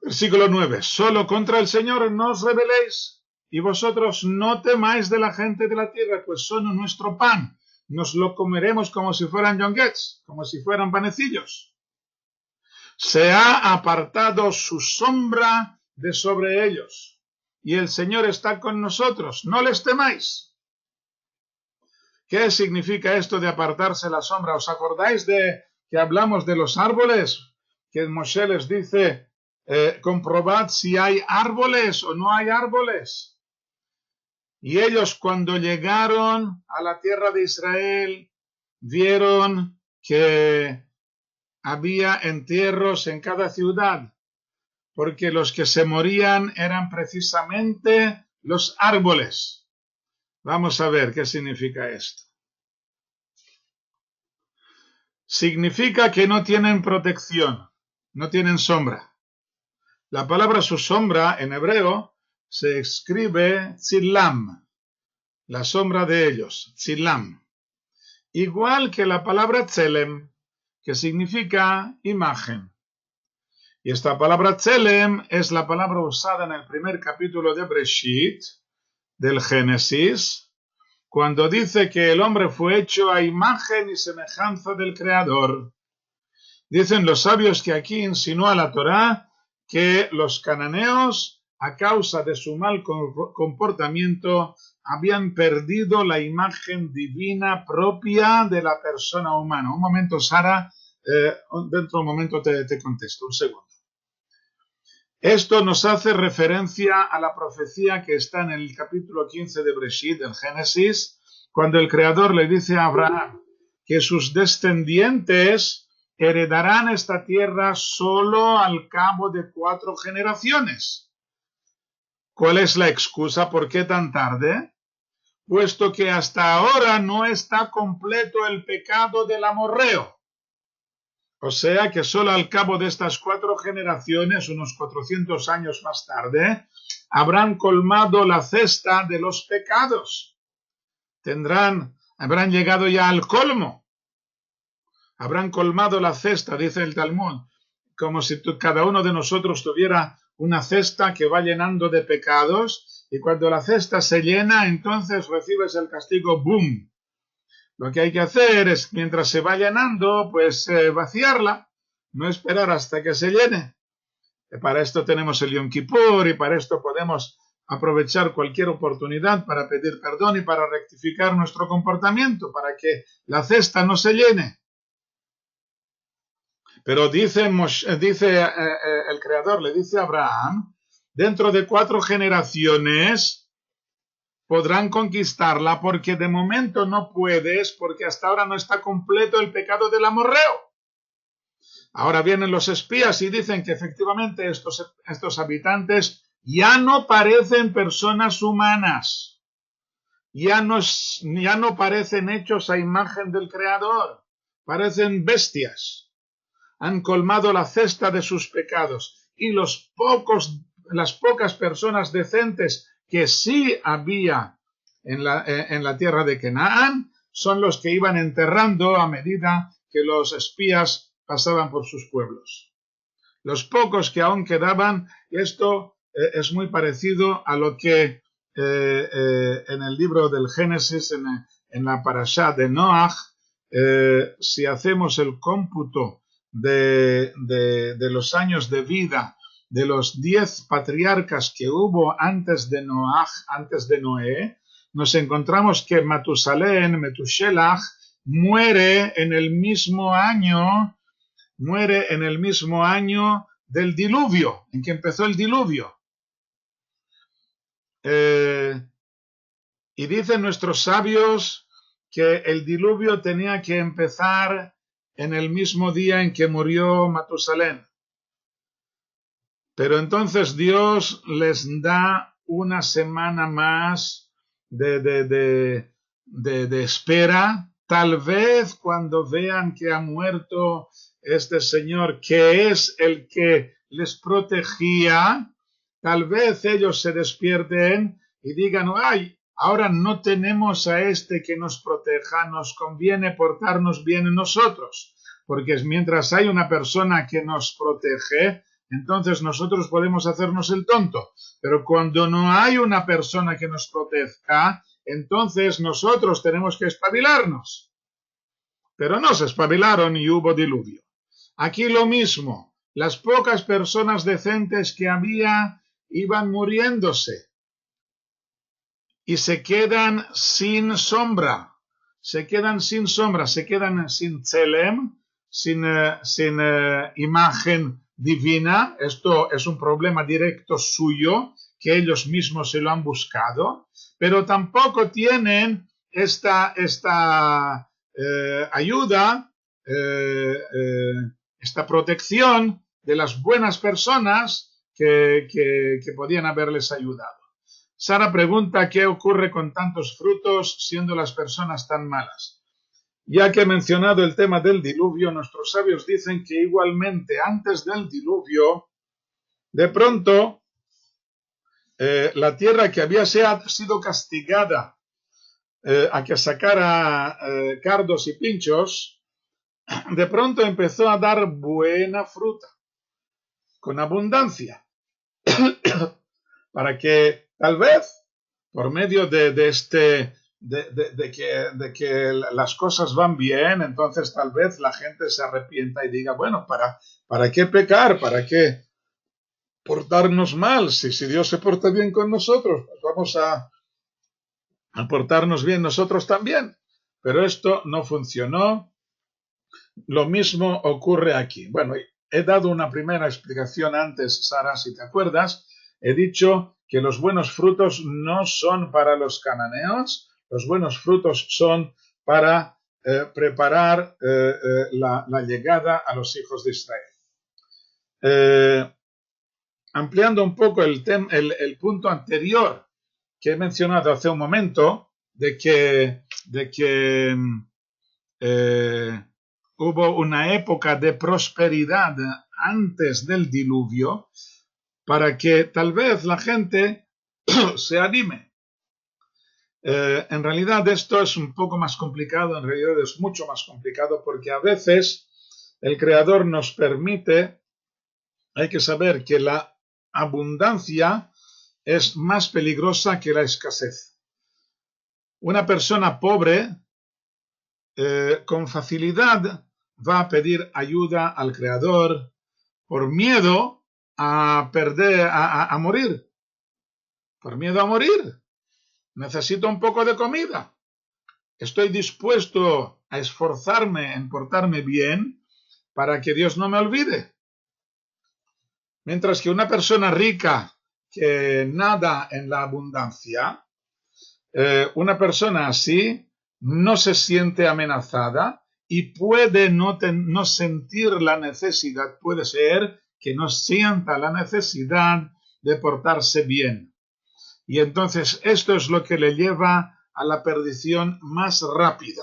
versículo 9, solo contra el Señor no os rebeléis, y vosotros no temáis de la gente de la tierra, pues son nuestro pan. Nos lo comeremos como si fueran yonguets, como si fueran panecillos. Se ha apartado su sombra de sobre ellos. y el Señor está con nosotros, no les temáis. ¿Qué significa esto de apartarse la sombra? ¿Os acordáis de que hablamos de los árboles? Que Moshe les dice, comprobad si hay árboles o no hay árboles. Y ellos cuando llegaron a la tierra de Israel, vieron que había entierros en cada ciudad, porque los que se morían eran precisamente los árboles. Vamos a ver qué significa esto. Significa que no tienen protección, no tienen sombra. La palabra su sombra en hebreo se escribe tzilam, la sombra de ellos, tzilam. Igual que la palabra tzelem, que significa imagen. Y esta palabra tzelem es la palabra usada en el primer capítulo de Breshit, del Génesis, cuando dice que el hombre fue hecho a imagen y semejanza del Creador. Dicen los sabios que aquí insinúa la Torá que los cananeos, a causa de su mal comportamiento, habían perdido la imagen divina propia de la persona humana. Un momento, Sara, dentro de un momento te contesto, un segundo. Esto nos hace referencia a la profecía que está en el capítulo 15 de Breshit, del Génesis, cuando el Creador le dice a Abraham que sus descendientes heredarán esta tierra solo al cabo de 4 generaciones. ¿Cuál es la excusa? ¿Por qué tan tarde? Puesto que hasta ahora no está completo el pecado del amorreo. O sea que solo al cabo de estas 4 generaciones, unos 400 años más tarde, habrán colmado la cesta de los pecados. Habrán llegado ya al colmo. Habrán colmado la cesta, dice el Talmud, como si cada uno de nosotros tuviera una cesta que va llenando de pecados, y cuando la cesta se llena, entonces recibes el castigo, ¡boom! Lo que hay que hacer es, mientras se va llenando, pues vaciarla, no esperar hasta que se llene. Para esto tenemos el Yom Kippur y para esto podemos aprovechar cualquier oportunidad para pedir perdón y para rectificar nuestro comportamiento, para que la cesta no se llene. Pero dice el Creador, le dice a Abraham, dentro de 4 generaciones podrán conquistarla, porque de momento no puedes, porque hasta ahora no está completo el pecado del amorreo. Ahora vienen los espías y dicen que efectivamente estos habitantes ya no parecen personas humanas, ya no parecen hechos a imagen del Creador, parecen bestias. Han colmado la cesta de sus pecados, y las pocas personas decentes que sí había en la tierra de Canaán son los que iban enterrando a medida que los espías pasaban por sus pueblos. Los pocos que aún quedaban, esto es muy parecido a lo que en el libro del Génesis, en la parashá de Noach, si hacemos el cómputo de los años de vida de los 10 patriarcas que hubo antes de Noé, nos encontramos que Metushelach, muere en el mismo año del diluvio, en que empezó el diluvio. Y dicen nuestros sabios que el diluvio tenía que empezar en el mismo día en que murió Matusalén. Pero entonces Dios les da una semana más de espera. Tal vez cuando vean que ha muerto este señor, que es el que les protegía, tal vez ellos se despierten y digan, ay, ahora no tenemos a este que nos proteja, nos conviene portarnos bien nosotros, porque mientras hay una persona que nos protege, entonces nosotros podemos hacernos el tonto. Pero cuando no hay una persona que nos proteja, entonces nosotros tenemos que espabilarnos. Pero no se espabilaron y hubo diluvio. Aquí lo mismo. Las pocas personas decentes que había iban muriéndose. y se quedan sin sombra, se quedan sin tselem, sin imagen divina. Esto es un problema directo suyo, que ellos mismos se lo han buscado, pero tampoco tienen esta ayuda, esta protección de las buenas personas que podían haberles ayudado. Sara pregunta qué ocurre con tantos frutos siendo las personas tan malas. Ya que he mencionado el tema del diluvio, nuestros sabios dicen que igualmente antes del diluvio, de pronto, la tierra que había sido castigada a que sacara cardos y pinchos, de pronto empezó a dar buena fruta, con abundancia, para que tal vez, por medio de que las cosas van bien, entonces tal vez la gente se arrepienta y diga, bueno, ¿para qué pecar? ¿Para qué portarnos mal? Si Dios se porta bien con nosotros, pues vamos a portarnos bien nosotros también. Pero esto no funcionó. Lo mismo ocurre aquí. Bueno, he dado una primera explicación antes, Sara, si te acuerdas. He dicho que los buenos frutos no son para los cananeos, los buenos frutos son para preparar la llegada a los hijos de Israel. Ampliando un poco el punto anterior que he mencionado hace un momento, de que hubo una época de prosperidad antes del diluvio, para que tal vez la gente se anime. En realidad esto es un poco más complicado, en realidad es mucho más complicado, porque a veces el Creador nos permite, hay que saber que la abundancia es más peligrosa que la escasez. Una persona pobre con facilidad va a pedir ayuda al Creador por miedo a perder, a morir. Por miedo a morir. Necesito un poco de comida. Estoy dispuesto a esforzarme en portarme bien para que Dios no me olvide. Mientras que una persona rica que nada en la abundancia, una persona así no se siente amenazada y puede no sentir la necesidad, puede ser que no sienta la necesidad de portarse bien. Y entonces esto es lo que le lleva a la perdición más rápida.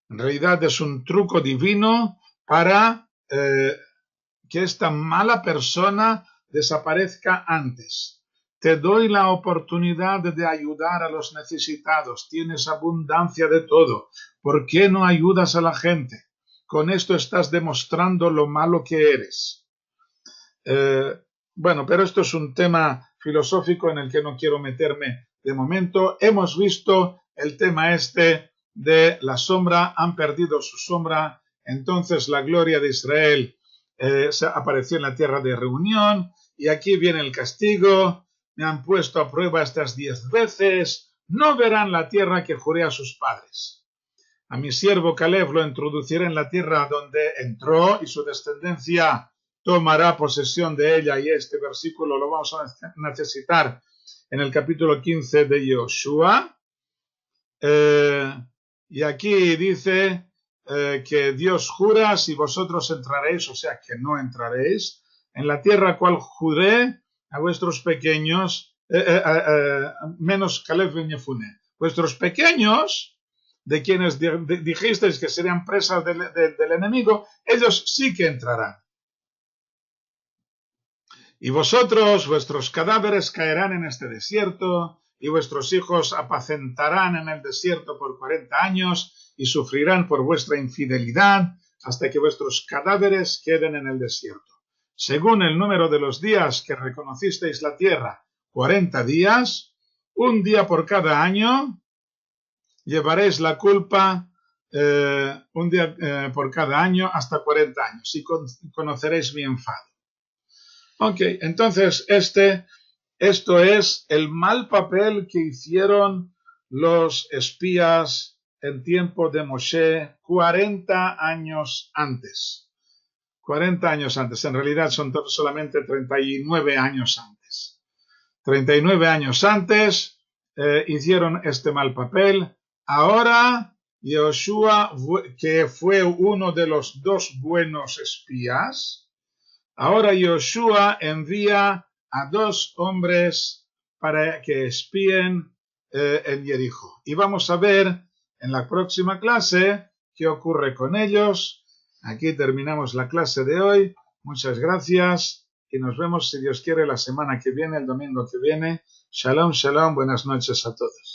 En realidad es un truco divino para que esta mala persona desaparezca antes. Te doy la oportunidad de ayudar a los necesitados. Tienes abundancia de todo. ¿Por qué no ayudas a la gente? Con esto estás demostrando lo malo que eres. Bueno, pero esto es un tema filosófico en el que no quiero meterme de momento. Hemos visto el tema este de la sombra, han perdido su sombra, entonces la gloria de Israel se apareció en la tierra de reunión, y aquí viene el castigo. Me han puesto a prueba estas 10 veces, no verán la tierra que juré a sus padres. A mi siervo Caleb lo introduciré en la tierra donde entró, y su descendencia tomará posesión de ella. Y este versículo lo vamos a necesitar en el capítulo 15 de Yoshua. Y aquí dice que Dios jura, si vosotros entraréis, o sea que no entraréis, en la tierra cual juré a vuestros pequeños, menos Caleb ben Yefune, vuestros pequeños, de quienes dijisteis que serían presas del enemigo, ellos sí que entrarán. Y vosotros, vuestros cadáveres caerán en este desierto, y vuestros hijos apacentarán en el desierto por 40 años, y sufrirán por vuestra infidelidad, hasta que vuestros cadáveres queden en el desierto. Según el número de los días que reconocisteis la tierra, 40 días, un día por cada año, llevaréis la culpa un día por cada año hasta 40 años, y conoceréis mi enfado. Ok, entonces este Esto es el mal papel que hicieron los espías en tiempo de Moshe 40 años antes. 40 años antes, en realidad son solamente 39 años antes. 39 años antes hicieron este mal papel. Ahora Yoshua, que fue uno de los dos buenos espías, ahora Yoshua envía a dos hombres para que espíen en Jericho. Y vamos a ver en la próxima clase qué ocurre con ellos. Aquí terminamos la clase de hoy. Muchas gracias y nos vemos, si Dios quiere, la semana que viene, el domingo que viene. Shalom, shalom, buenas noches a todos.